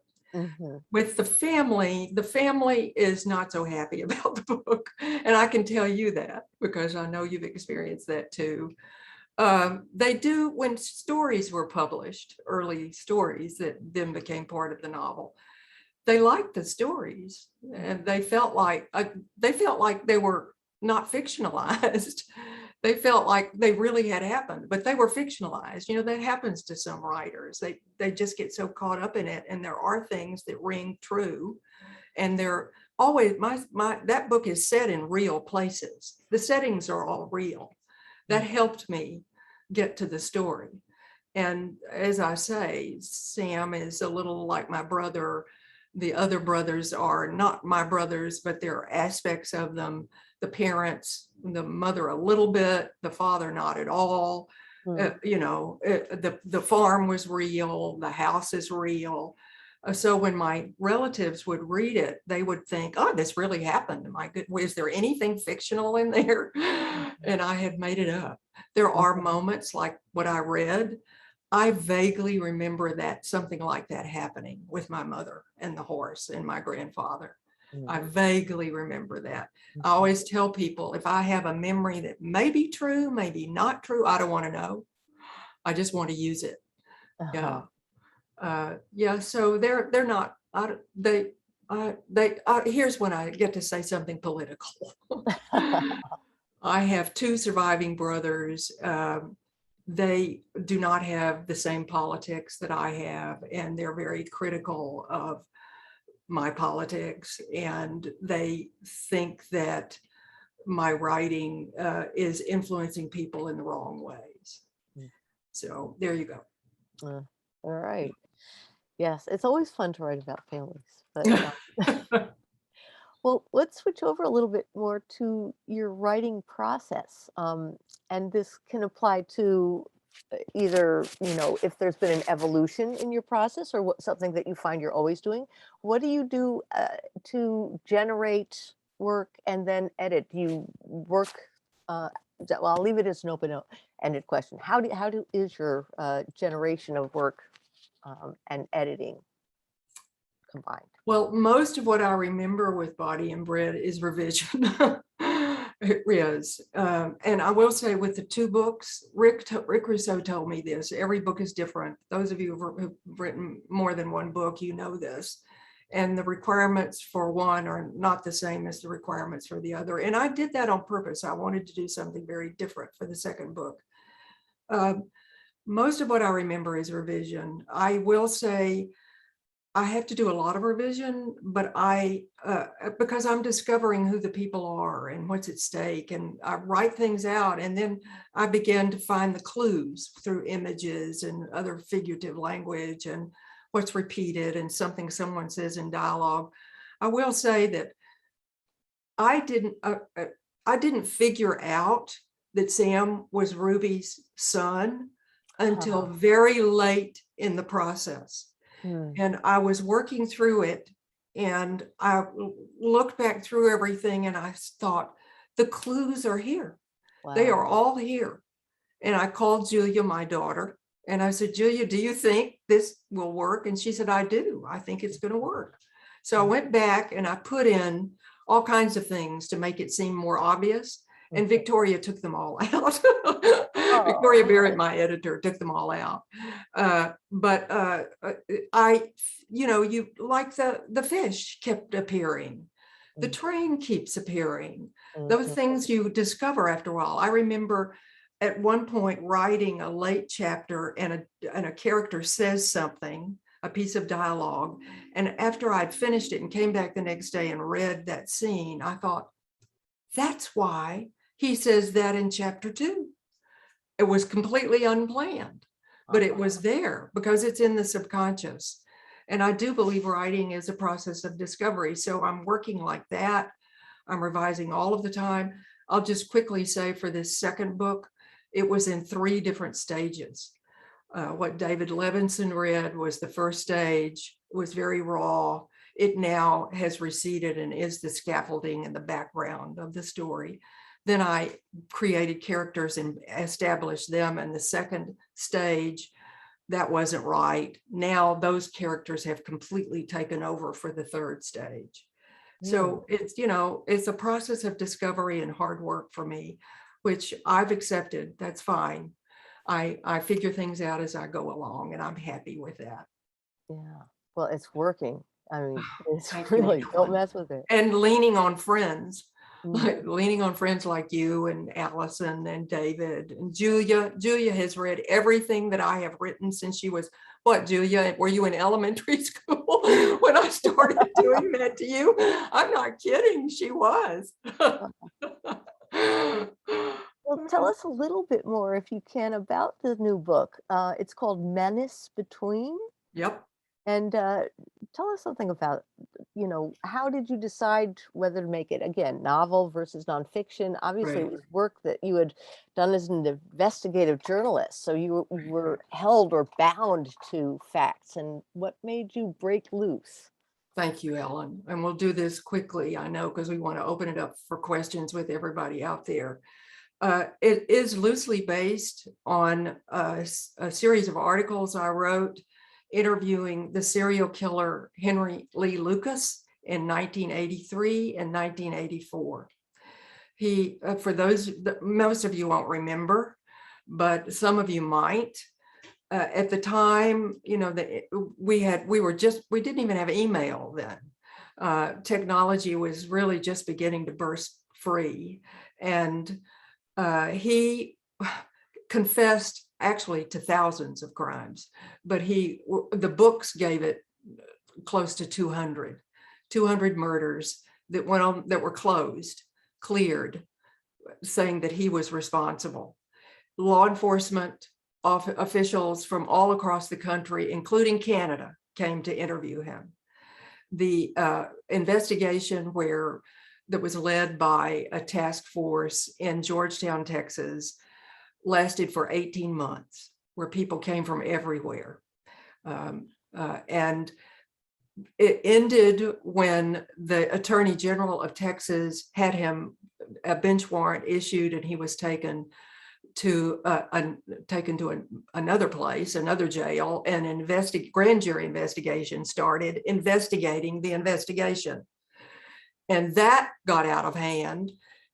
With the family is not so happy about the book. And I can tell you that because I know you've experienced that too. They do, when stories were published, early stories that then became part of the novel, they liked the stories, and they felt like they were not fictionalized. They felt like they really had happened, but they were fictionalized. That happens to some writers. They just get so caught up in it, and there are things that ring true, and they're always that book is set in real places. The settings are all real. That helped me get to the story. And as I say, Sam is a little like my brother. The other brothers are not my brothers, but there are aspects of them. The parents, the mother a little bit, the father not at all. The farm was real, the house is real. So when my relatives would read it, they would think, oh, this really happened. My good, is there anything fictional in there? And I had made it up. There are moments like what I read. I vaguely remember that something like that happening with my mother and the horse and my grandfather. I vaguely remember that. I always tell people, if I have a memory that may be true, maybe not true, I don't want to know. I just want to use it. Yeah. So they're not. Here's when I get to say something political. I have two surviving brothers. They do not have the same politics that I have, and they're very critical of my politics, and they think that my writing is influencing people in the wrong ways. So there you go. All right. Yes, it's always fun to write about families. But well, let's switch over a little bit more to your writing process. And this can apply to either, if there's been an evolution in your process or something that you find you're always doing. What do you do to generate work and then edit? Do you work? Well, I'll leave it as an open-ended question. How is your generation of work and editing combined? Well, most of what I remember with Body and Bread is revision. It is. And I will say with the two books, Rick Rousseau told me this, every book is different. Those of you who've written more than one book, you know this. And the requirements for one are not the same as the requirements for the other. And I did that on purpose. I wanted to do something very different for the second book. Most of what I remember is revision. I will say I have to do a lot of revision, but because I'm discovering who the people are and what's at stake, and I write things out, and then I begin to find the clues through images and other figurative language and what's repeated and something someone says in dialogue. I will say that I didn't figure out that Sam was Ruby's son until very late in the process. And I was working through it, and I looked back through everything, and I thought, the clues are here. Wow. They are all here. And I called Julia, my daughter, and I said, Julia, do you think this will work? And she said, I do. I think it's going to work. So I went back and I put in all kinds of things to make it seem more obvious. And Victoria took them all out. Victoria Barrett, my editor, took them all out. But you like the fish kept appearing. The train keeps appearing. Those things you discover after a while. I remember at one point writing a late chapter, and a character says something, a piece of dialogue. And after I'd finished it and came back the next day and read that scene, I thought, that's why he says that in chapter 2. It was completely unplanned, but it was there because it's in the subconscious. And I do believe writing is a process of discovery. So I'm working like that. I'm revising all of the time. I'll just quickly say for this second book, it was in 3 different stages. What David Levinson read was the first stage, was very raw. It now has receded and is the scaffolding and the background of the story. Then I created characters and established them in the second stage. That wasn't right. Now those characters have completely taken over for the third stage. So it's a process of discovery and hard work for me, which I've accepted. That's fine. I figure things out as I go along, and I'm happy with that. Yeah. Well, it's working. I mean, it's really, don't mess with it. And leaning on friends. Leaning on friends like you and Allison and David and Julia. Julia has read everything that I have written since she was, what, Julia, were you in elementary school when I started doing that to you? I'm not kidding, she was. Well, tell us a little bit more, if you can, about the new book. It's called Menace Between. Yep. And tell us something about you know, how did you decide whether to make it, again, novel versus nonfiction? Obviously, Right. it was work that you had done as an investigative journalist, so you were held or bound to facts. And what made you break loose? Thank you, Ellen. And we'll do this quickly, I know, because we want to open it up for questions with everybody out there. It is loosely based on a series of articles I wrote interviewing the serial killer Henry Lee Lucas in 1983 and 1984. He, for those, most of you won't remember, but some of you might. At the time, you know, we didn't even have email then. Technology was really just beginning to burst free. And he confessed actually to thousands of crimes, but the books gave it close to 200 murders that went on, that were cleared, saying that he was responsible. Law enforcement officials from all across the country, including Canada, came to interview him. The investigation that was led by a task force in Georgetown, Texas, lasted for 18 months, where people came from everywhere. And it ended when the Attorney General of Texas had him a bench warrant issued, and he was taken to another place, another jail, and grand jury investigation started investigating the investigation. And that got out of hand,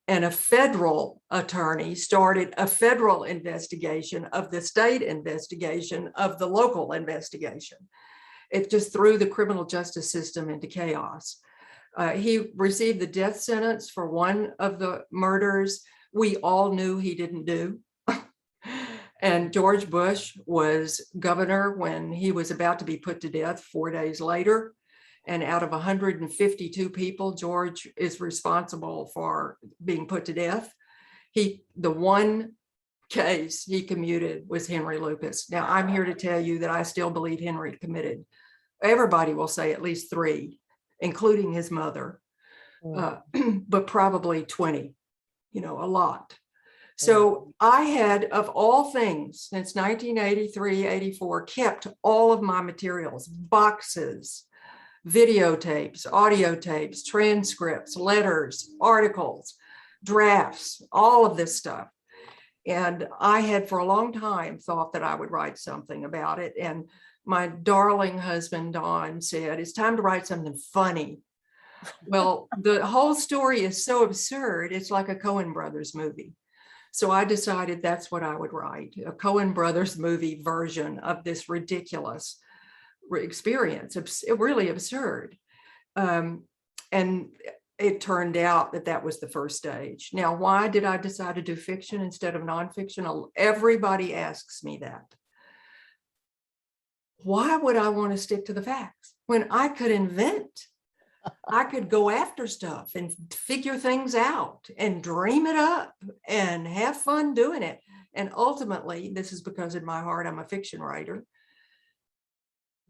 and a federal attorney started a federal investigation of the state investigation of the local investigation. It just threw the criminal justice system into chaos. He received the death sentence for one of the murders we all knew he didn't do. And George Bush was governor when he was about to be put to death 4 days later. And out of 152 people, George is responsible for being put to death. The one case he commuted was Henry Lucas. Now, I'm here to tell you that I still believe Henry committed, everybody will say at least 3, including his mother, but probably 20, you know, a lot. So I had, of all things, since 1983, 84, kept all of my materials, boxes, videotapes, audio tapes, transcripts, letters, articles, drafts, all of this stuff. And I had for a long time thought that I would write something about it. And my darling husband, Don, said, it's time to write something funny. Well, the whole story is so absurd, it's like a Coen Brothers movie. So I decided that's what I would write, a Coen Brothers movie version of this ridiculous experience. It's really absurd. And it turned out that was the first stage. Now, why did I decide to do fiction instead of nonfiction? Everybody asks me that. Why would I want to stick to the facts when I could invent? I could go after stuff and figure things out and dream it up and have fun doing it. And ultimately, this is because in my heart, I'm a fiction writer,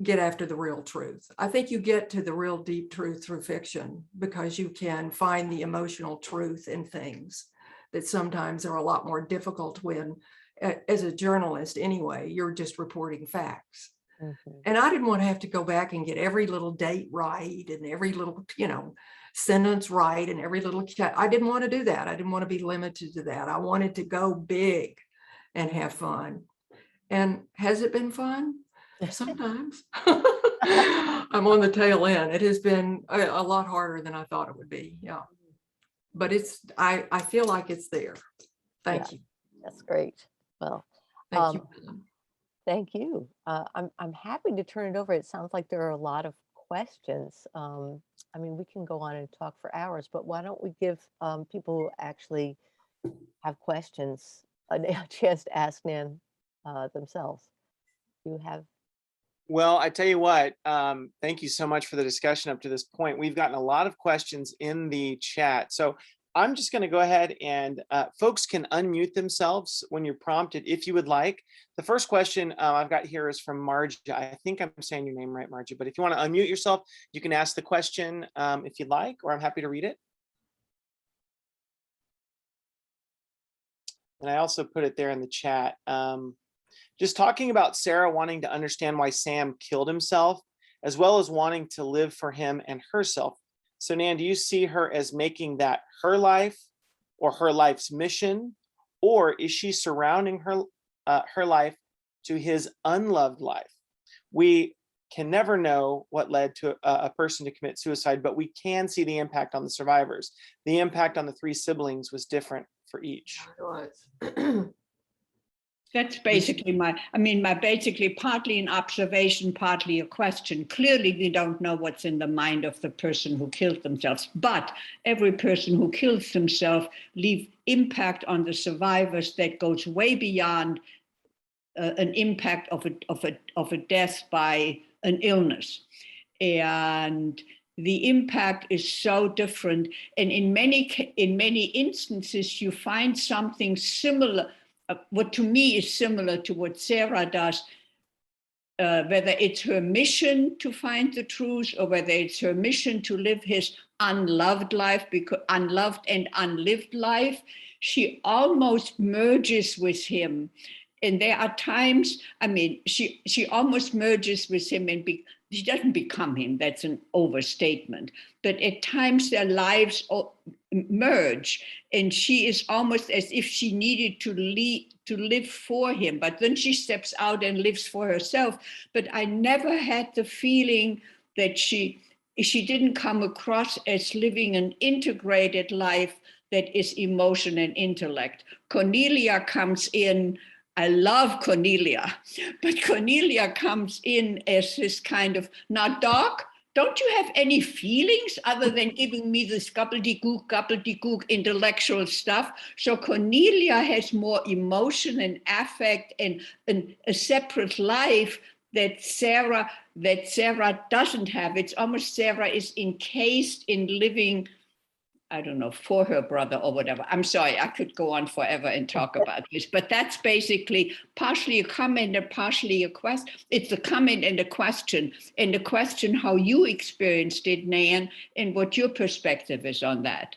get after the real truth. I think you get to the real deep truth through fiction because you can find the emotional truth in things that sometimes are a lot more difficult when, as a journalist anyway, you're just reporting facts. And I didn't want to have to go back and get every little date right and every little, you know, sentence right and every little, I didn't want to do that. I didn't want to be limited to that. I wanted to go big and have fun. And has it been fun? Sometimes. I'm on the tail end. It has been a lot harder than I thought it would be. Yeah. But I feel like it's there. Thank you. That's great. Well, thank you. Thank you. I'm happy to turn it over. It sounds like there are a lot of questions. I mean, we can go on and talk for hours, but why don't we give people who actually have questions a chance to ask Nan themselves? You have. Well, I tell you what, thank you so much for the discussion up to this point. We've gotten a lot of questions in the chat. So I'm just going to go ahead and folks can unmute themselves when you're prompted if you would like. The first question I've got here is from Margie. I think I'm saying your name right, Margie, but if you want to unmute yourself, you can ask the question if you'd like, or I'm happy to read it. And I also put it there in the chat. Just talking about Sarah wanting to understand why Sam killed himself, as well as wanting to live for him and herself. So Nan, do you see her as making that her life or her life's mission, or is she surrounding her life to his unloved life? We can never know what led to a person to commit suicide, but we can see the impact on the survivors. The impact on the 3 siblings was different for each. That's basically my basically partly an observation, partly a question. Clearly, we don't know what's in the mind of the person who killed themselves, but every person who kills themselves leaves impact on the survivors that goes way beyond an impact of a death by an illness. And the impact is so different. And in many instances, you find something similar, what to me is similar to what Sarah does, whether it's her mission to find the truth or whether it's her mission to live his unloved life, because unloved and unlived life, she almost merges with him. And there are times, she almost merges with him and she doesn't become him, that's an overstatement. But at times their lives merge, and she is almost as if she needed to live for him, but then she steps out and lives for herself. But I never had the feeling that she didn't come across as living an integrated life that is emotion and intellect. Cornelia comes in. I love Cornelia, but Cornelia comes in as this kind of, now, Doc, don't you have any feelings other than giving me this gobbledygook intellectual stuff? So Cornelia has more emotion and affect and a separate life that Sarah doesn't have. It's almost Sarah is encased in living, I don't know, for her brother or whatever. I'm sorry, I could go on forever and talk about this, but that's basically partially a comment and partially a question. It's a comment and a question how you experienced it, Nan, and what your perspective is on that.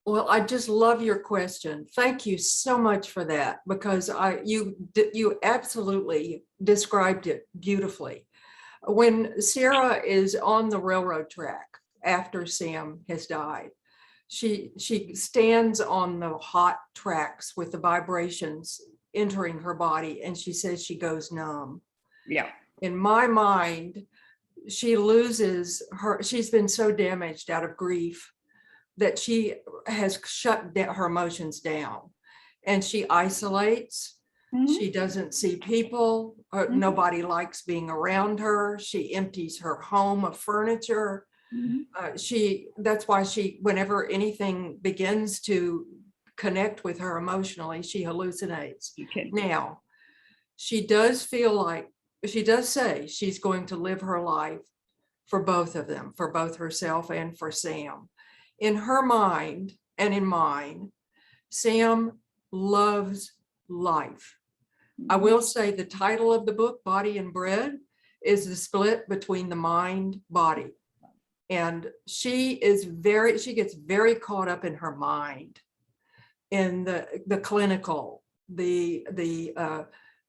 Well, I just love your question. Thank you so much for that, because you absolutely described it beautifully. When Sarah is on the railroad track after Sam has died, she stands on the hot tracks with the vibrations entering her body, and she says she goes numb. Yeah. In my mind, she loses her, she's been so damaged out of grief that she has shut her emotions down, and she isolates. Mm-hmm. She doesn't see people. Mm-hmm. Nobody likes being around her. She empties her home of furniture. Mm-hmm. That's why whenever anything begins to connect with her emotionally, she hallucinates. Okay. Now, she does say she's going to live her life for both of them, for both herself and for Sam. In her mind and in mine, Sam loves life. Mm-hmm. I will say the title of the book, Body and Bread, is the split between the mind, body. And she gets very caught up in her mind, in the clinical,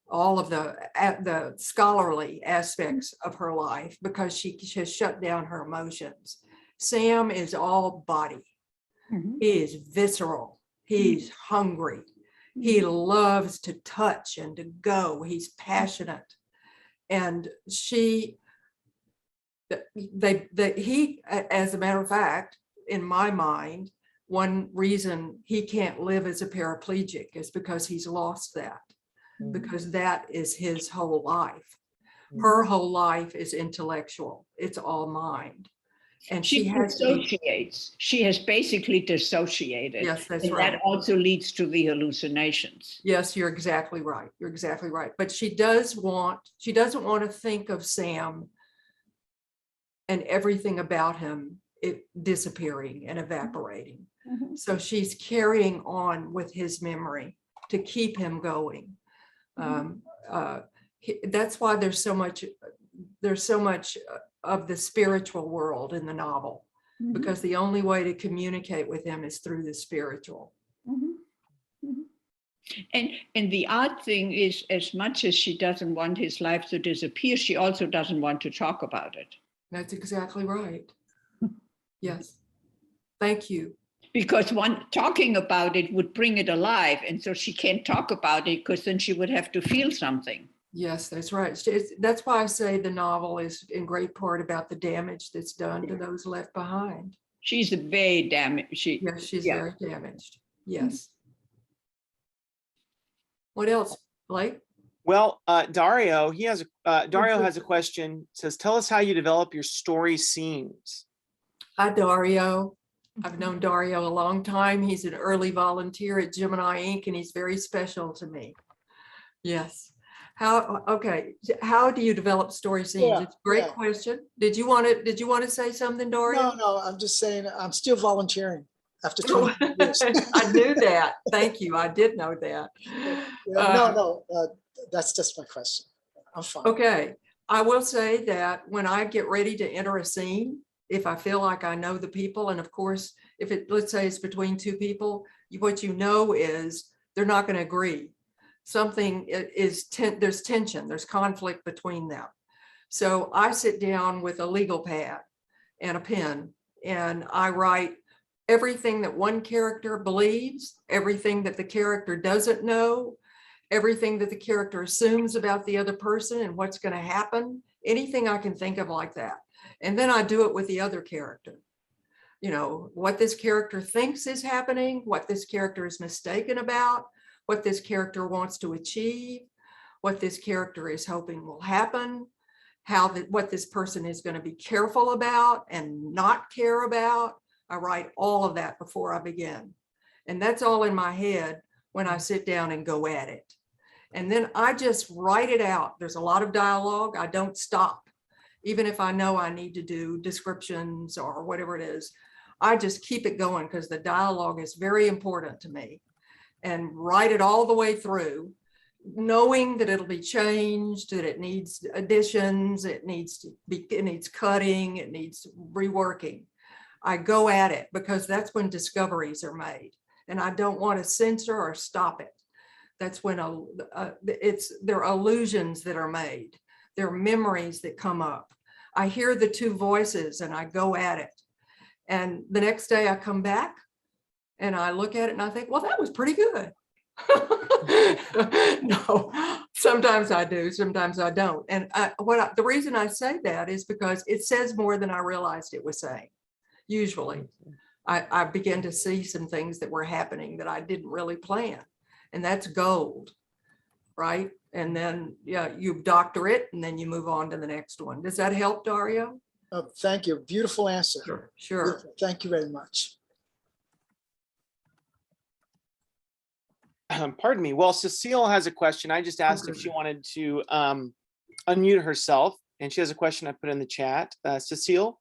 all of the scholarly aspects of her life, because she has shut down her emotions. Sam is all body. Mm-hmm. He is visceral. He's hungry. Mm-hmm. He loves to touch and to go. He's passionate. And he, as a matter of fact, in my mind, one reason he can't live as a paraplegic is because he's lost that, because that is his whole life. Her whole life is intellectual. It's all mind. And she dissociates. She has basically dissociated. Yes, that's right. That also leads to the hallucinations. Yes, you're exactly right. You're exactly right. But she doesn't want to think of Sam and everything about him it disappearing and evaporating. Mhm. So she's carrying on with his memory to keep him going. That's why there's so much of the spiritual world in the novel, Mhm. because the only way to communicate with him is through the spiritual. Mhm. Mhm. And the odd thing is, as much as she doesn't want his life to disappear, she also doesn't want to talk about it. That's exactly right. Yes. Thank you. Because talking about it would bring it alive. And so she can't talk about it because then she would have to feel something. Yes, that's right. That's why I say the novel is in great part about the damage that's done to those left behind. She's very damaged. Yes, she's Yeah. very damaged. Yes. What else, Blake? Well, Dario has a question. Says, tell us how you develop your story scenes. Hi, Dario. I've known Dario a long time. He's an early volunteer at Gemini Inc. and he's very special to me. Yes. Okay. How do you develop story scenes? Yeah, It's a great yeah. question. Did you want to say something, Dario? No, I'm just saying I'm still volunteering after Oh, 20 years. I knew that. Thank you. I did know that. That's just my question. I'm fine. Okay. I will say that when I get ready to enter a scene, if I feel like I know the people, and of course, let's say it's between two people, what you know is they're not going to agree. Something there's tension, there's conflict between them. So I sit down with a legal pad and a pen and I write everything that one character believes, everything that the character doesn't know, everything that the character assumes about the other person and what's going to happen, anything I can think of like that. And then I do it with the other character. You know, what this character thinks is happening, what this character is mistaken about, what this character wants to achieve, what this character is hoping will happen, what this person is going to be careful about and not care about. I write all of that before I begin. And that's all in my head when I sit down and go at it. And then I just write it out. There's a lot of dialogue. I don't stop. Even if I know I need to do descriptions or whatever it is, I just keep it going because the dialogue is very important to me. And write it all the way through, knowing that it'll be changed, that it needs additions, it needs cutting, it needs reworking. I go at it because that's when discoveries are made. And I don't want to censor or stop it. That's when there are illusions that are made. There are memories that come up. I hear the two voices and I go at it. And the next day I come back and I look at it and I think, well, that was pretty good. No, sometimes I do, sometimes I don't. And the reason I say that is because it says more than I realized it was saying. Usually I begin to see some things that were happening that I didn't really plan. And that's gold, right? And then you doctor it and then you move on to the next one. Does that help, Dario? Oh, thank you. Beautiful answer. Sure. Beautiful. Thank you very much. Pardon me. Well, Cecile has a question. I just asked if she wanted to unmute herself, and she has a question I put in the chat. Cecile?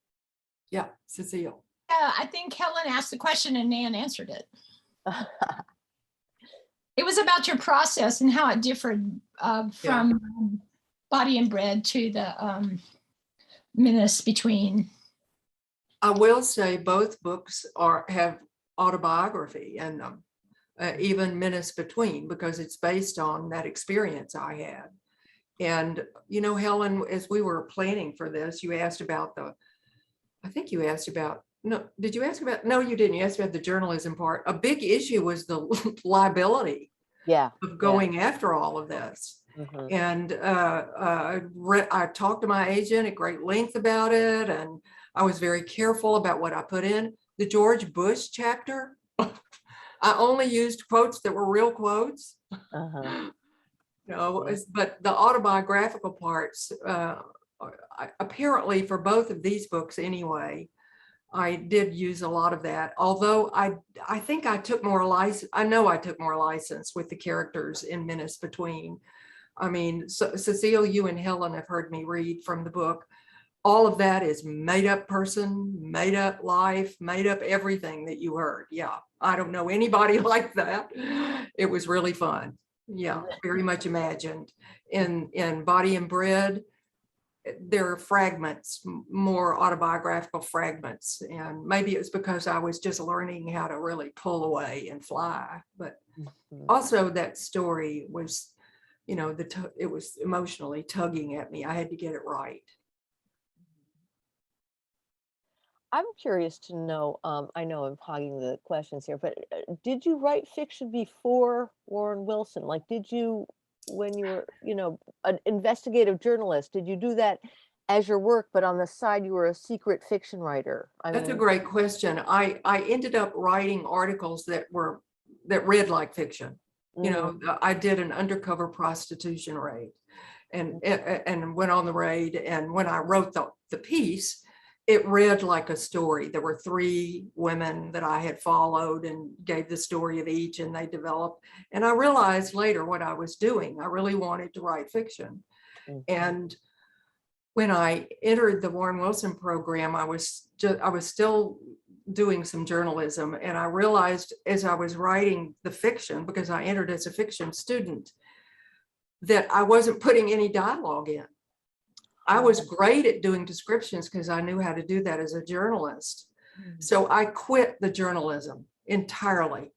Yeah, Cecile. I think Helen asked the question and Nan answered it. It was about your process and how it differed from Body and Bread to the Menace Between. I will say both books have autobiography in them, even Menace Between, because it's based on that experience I had. And, you know, Helen, as we were planning for this, you asked about no, did you ask about, no, you didn't. You asked about the journalism part. A big issue was the liability of going after all of this. Mm-hmm. And I talked to my agent at great length about it, and I was very careful about what I put in. The George Bush chapter, I only used quotes that were real quotes. Uh-huh. But the autobiographical parts, apparently for both of these books anyway, I did use a lot of that. Although I think I took more license. I know I took more license with the characters in Menace Between. I mean, Cecile, you and Helen have heard me read from the book. all of that is made up person, made up life, made up everything that you heard. Yeah, I don't know anybody like that. It was really fun. Yeah, very much imagined. In Body and Bread, there are fragments, more autobiographical fragments. And maybe it was because I was just learning how to really pull away and fly. But also that story was, you know, it was emotionally tugging at me. I had to get it right. I'm curious to know, I know I'm hogging the questions here, but did you write fiction before Warren Wilson? Like, did you, when you were, you know, an investigative journalist, did you do that as your work, but on the side you were a secret fiction writer? That's a great question. I ended up writing articles that read like fiction. You know, I did an undercover prostitution raid and went on the raid. And when I wrote the piece, it read like a story. There were 3 women that I had followed and gave the story of each, and they developed. And I realized later what I was doing. I really wanted to write fiction. And when I entered the Warren Wilson program, I was still doing some journalism. And I realized as I was writing the fiction, because I entered as a fiction student, that I wasn't putting any dialogue in. I was great at doing descriptions because I knew how to do that as a journalist. So I quit the journalism entirely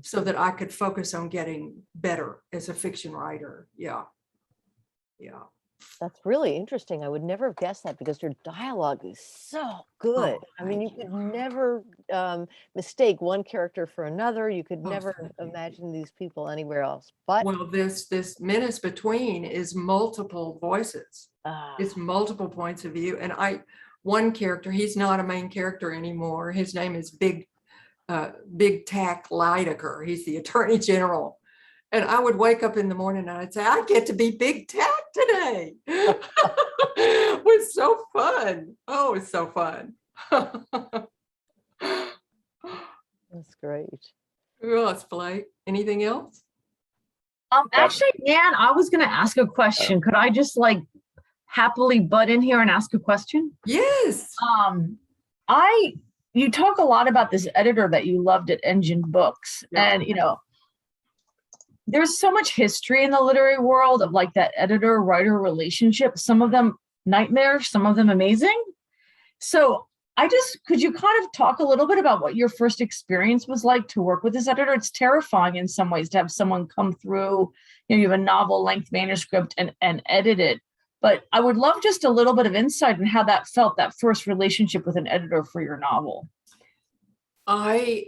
so that I could focus on getting better as a fiction writer. Yeah. Yeah. That's really interesting. I would never have guessed that because your dialogue is so good. I mean, you could never mistake one character for another. You could never imagine these people anywhere else. But well, this menace between is multiple voices. It's multiple points of view. And one character, he's not a main character anymore. His name is Big Tack Lydecker. He's the Attorney General. And I would wake up in the morning and I'd say, I get to be Big Tack today. It was so fun. Oh, it's so fun. that's great. Who else, Blake? Anything else? Actually, Nan, I was going to ask a question. Could I just happily butt in here and ask a question? Yes. You talk a lot about this editor that you loved at Engine Books, and there's so much history in the literary world of that editor-writer relationship. Some of them nightmarish, some of them amazing. So could you kind of talk a little bit about what your first experience was like to work with this editor? It's terrifying in some ways to have someone come through, you have a novel length manuscript and edit it. But I would love just a little bit of insight on how that felt, that first relationship with an editor for your novel. I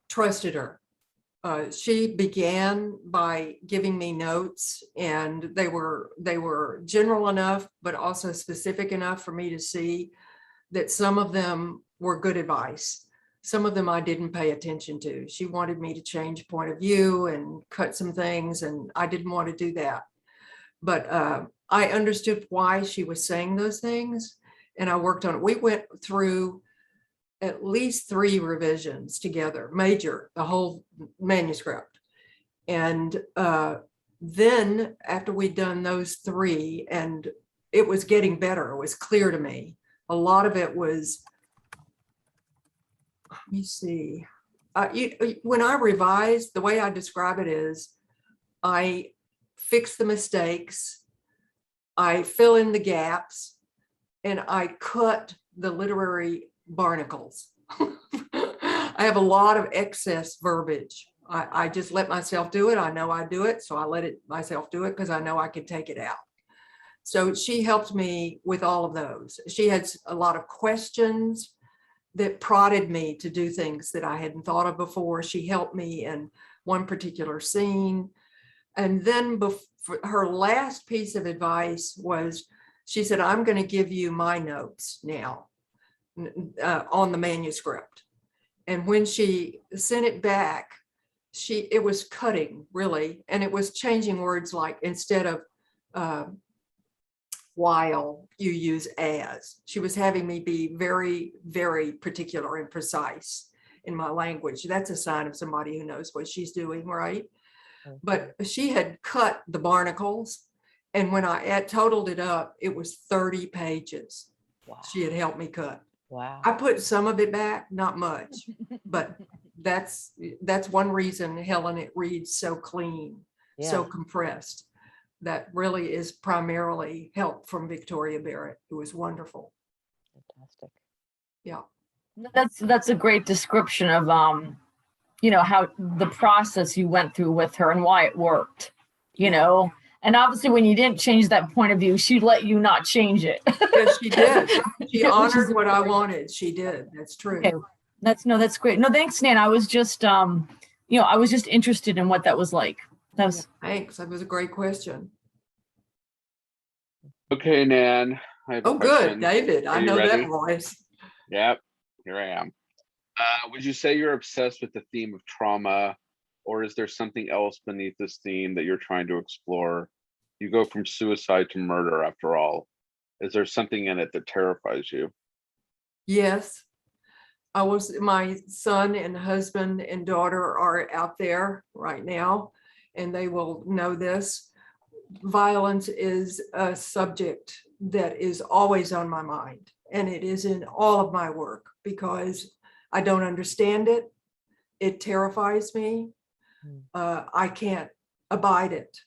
trusted her. She began by giving me notes, and they were general enough, but also specific enough for me to see that some of them were good advice. Some of them I didn't pay attention to. She wanted me to change point of view and cut some things, and I didn't want to do that. But I understood why she was saying those things, and I worked on it. We went through at least 3 revisions together, major, the whole manuscript. And then after we'd done those 3, and it was getting better, it was clear to me. A lot of it was, let me see. When I revise, the way I describe it is, I fix the mistakes, I fill in the gaps, and I cut the literary barnacles. I have a lot of excess verbiage. I just let myself do it. I know I do it, so I let myself do it because I know I can take it out. So she helped me with all of those. She had a lot of questions that prodded me to do things that I hadn't thought of before. She helped me in one particular scene. And then her last piece of advice was, she said, I'm going to give you my notes now on the manuscript. And when she sent it back, it was cutting really. And it was changing words, like instead of while, you use as. She was having me be very, very particular and precise in my language. That's a sign of somebody who knows what she's doing, right? But she had cut the barnacles, and when I totaled it up, it was 30 pages. She had helped me cut. Wow. I put some of it back, not much, but that's one reason, Helen, it reads so clean, so Yeah. compressed. That really is primarily help from Victoria Barrett. It was wonderful. Fantastic. Yeah. That's a great description of how the process you went through with her and why it worked, and obviously when you didn't change that point of view, she let you not change it. Yes, she did. She Yeah, which is honored what I important. wanted. She did. That's true. Okay. That's great. No, thanks, Nan. I was just I was just interested in what that was like. That was Thanks. That was a great question. Okay, Nan, I have a Oh, question. good, David. Are I you know ready? that voice. Yep, here I am. Would you say you're obsessed with the theme of trauma, or is there something else beneath this theme that you're trying to explore? You go from suicide to murder, after all. Is there something in it that terrifies you? Yes. My son and husband and daughter are out there right now, and they will know this. Violence is a subject that is always on my mind, and it is in all of my work because I don't understand it. It terrifies me. I can't abide it.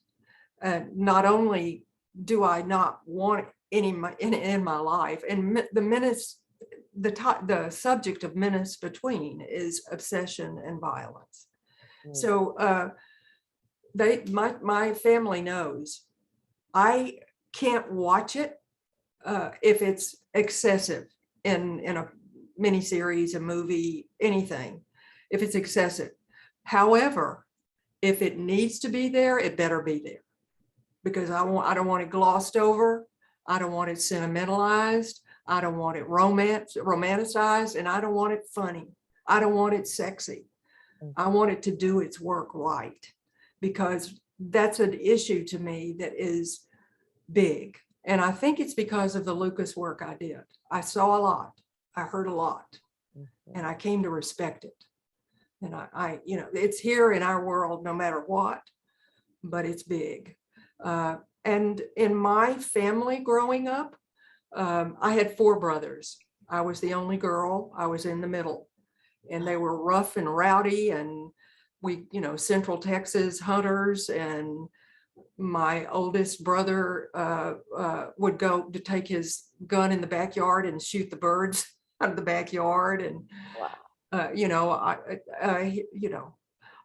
And not only do I not want any in my life, and the menace, the subject of menace between is obsession and violence. So my family knows I can't watch it if it's excessive in a miniseries, a movie, anything, if it's excessive. However, if it needs to be there, it better be there, because I don't want it glossed over. I don't want it sentimentalized. I don't want it romanticized, and I don't want it funny. I don't want it sexy. I want it to do its work right, because that's an issue to me that is big. And I think it's because of the Lucas work I did. I saw a lot, I heard a lot, and I came to respect it. And I it's here in our world no matter what, but it's big. And in my family growing up, I had 4 brothers. I was the only girl. I was in the middle, and they were rough and rowdy, and we, Central Texas hunters. And my oldest brother would go to take his gun in the backyard and shoot the birds out of the backyard. And,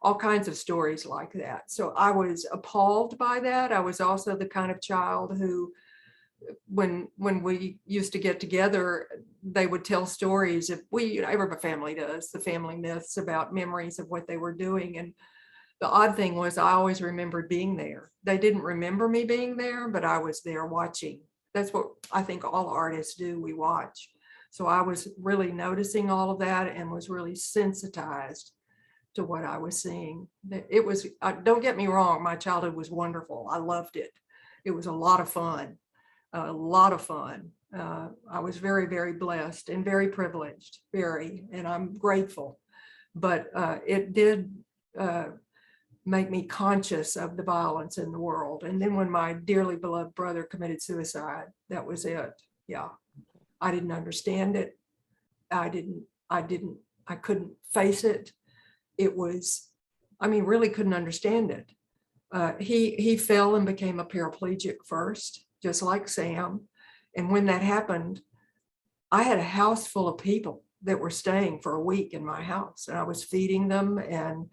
all kinds of stories like that. So I was appalled by that. I was also the kind of child who, when we used to get together, they would tell stories of every family does, the family myths about memories of what they were doing. And the odd thing was I always remembered being there. They didn't remember me being there, but I was there watching. That's what I think all artists do, we watch. So I was really noticing all of that and was really sensitized to what I was seeing. It was, don't get me wrong, my childhood was wonderful. I loved it. It was a lot of fun, a lot of fun. I was very, very blessed and very privileged, and I'm grateful. But it did make me conscious of the violence in the world. And then when my dearly beloved brother committed suicide, that was it. Yeah, I didn't understand it. I couldn't face it. It was, really couldn't understand it. He fell and became a paraplegic first, just like Sam. And when that happened, I had a house full of people that were staying for a week in my house, and I was feeding them and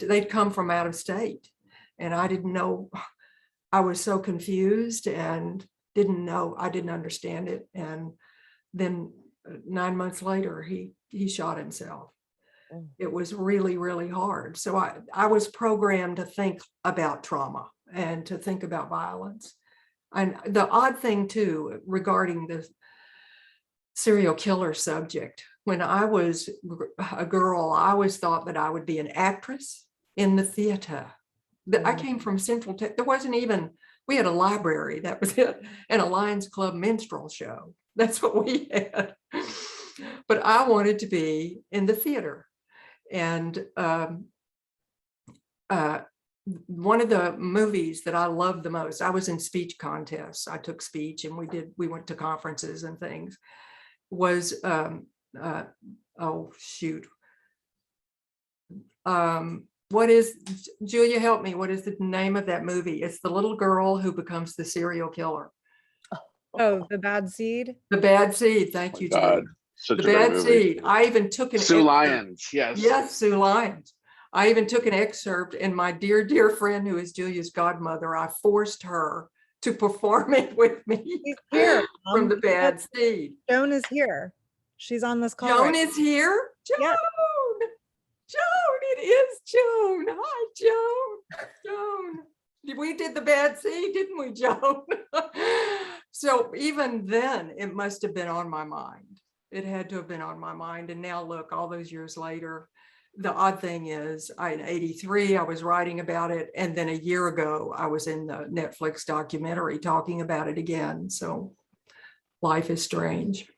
they'd come from out of state. And I didn't know, I was so confused and didn't know, I didn't understand it. And then 9 months later, he shot himself. It was really, really hard. So I was programmed to think about trauma and to think about violence. And the odd thing too, regarding the serial killer subject, when I was a girl, I always thought that I would be an actress in the theater. I came from Central Texas. There wasn't even, we had a library, that was it, and a Lions Club minstrel show. That's what we had. But I wanted to be in the theater. And one of the movies that I loved the most, I was in speech contests. I took speech and we went to conferences and things, was, oh, shoot. What is, Julia, help me. What is the name of that movie? It's the little girl who becomes the serial killer. Oh, The Bad Seed. The Bad Seed. Thank you, God, Julia. such The a great Bad movie. Seed. I even took an Sue excerpt. Lyons, yes. Yes, Sue Lyons. I even took an excerpt, and my dear, dear friend, who is Julia's godmother, I forced her to perform it with me She's here. from The Bad Seed. Joan is here. She's on this call. Joan right is here. Joan. Yeah. Joan, it is Joan. Hi, Joan. Joan. We did The Bad Seed, didn't we, Joan? So even then, it must have been on my mind. It had to have been on my mind. And now look, all those years later, the odd thing is, in '83, I was writing about it. And then a year ago, I was in the Netflix documentary talking about it again. So life is strange.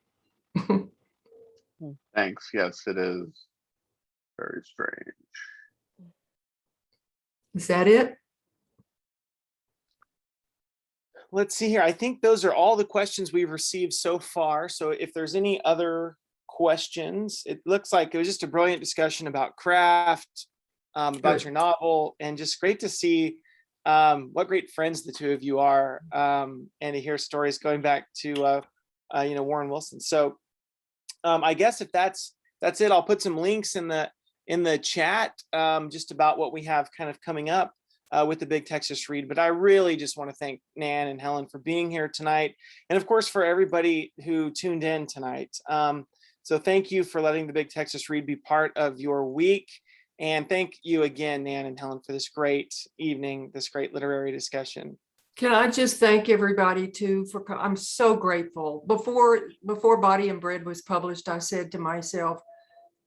Thanks. Yes, it is very strange. Is that it? Let's see here. I think those are all the questions we've received so far. So if there's any other questions, it looks like it was just a brilliant discussion about craft, about Good. your novel, and just great to see what great friends the two of you are, and to hear stories going back to Warren Wilson. So I guess if that's it, I'll put some links in the chat, just about what we have kind of coming up with the Big Texas Read. But I really just want to thank Nan and Helen for being here tonight, and of course for everybody who tuned in tonight. So thank you for letting the Big Texas Read be part of your week, and thank you again, Nan and Helen, for this great evening, this great literary discussion. Can I just thank everybody too I'm so grateful. Before Body and Bread was published, I said to myself,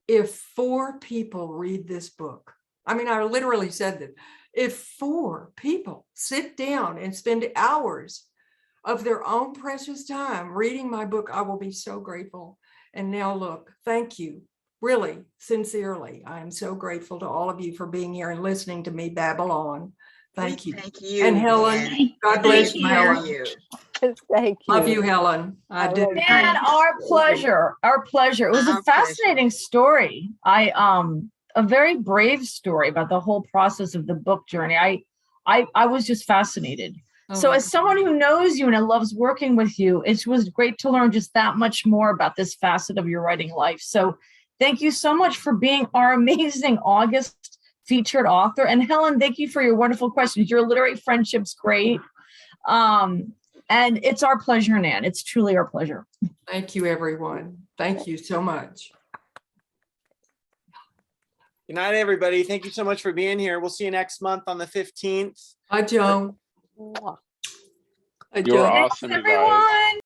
if 4 people read this book, I mean, I literally said that, if 4 people sit down and spend hours of their own precious time reading my book, I will be so grateful. And now look, thank you. Really, sincerely, I am so grateful to all of you for being here and listening to me babble on. Thank you. Thank you. And Helen, Nan. God bless We you, admire Helen. you. Thank you. Love you, Helen. I do. And our pleasure. Our pleasure. It was Our a fascinating story. A very brave story about the whole process of the book journey. I was just fascinated. So as someone who knows you and loves working with you, it was great to learn just that much more about this facet of your writing life. So thank you so much for being our amazing August featured author. And Helen, thank you for your wonderful questions. Your literary friendship's great. And it's our pleasure, Nan. It's truly our pleasure. Thank you, everyone. Thank you so much. Good night, everybody. Thank you so much for being here. We'll see you next month on the 15th. Hi, Joan. Mwah. Hi, You're Joan. awesome, you guys. Everyone.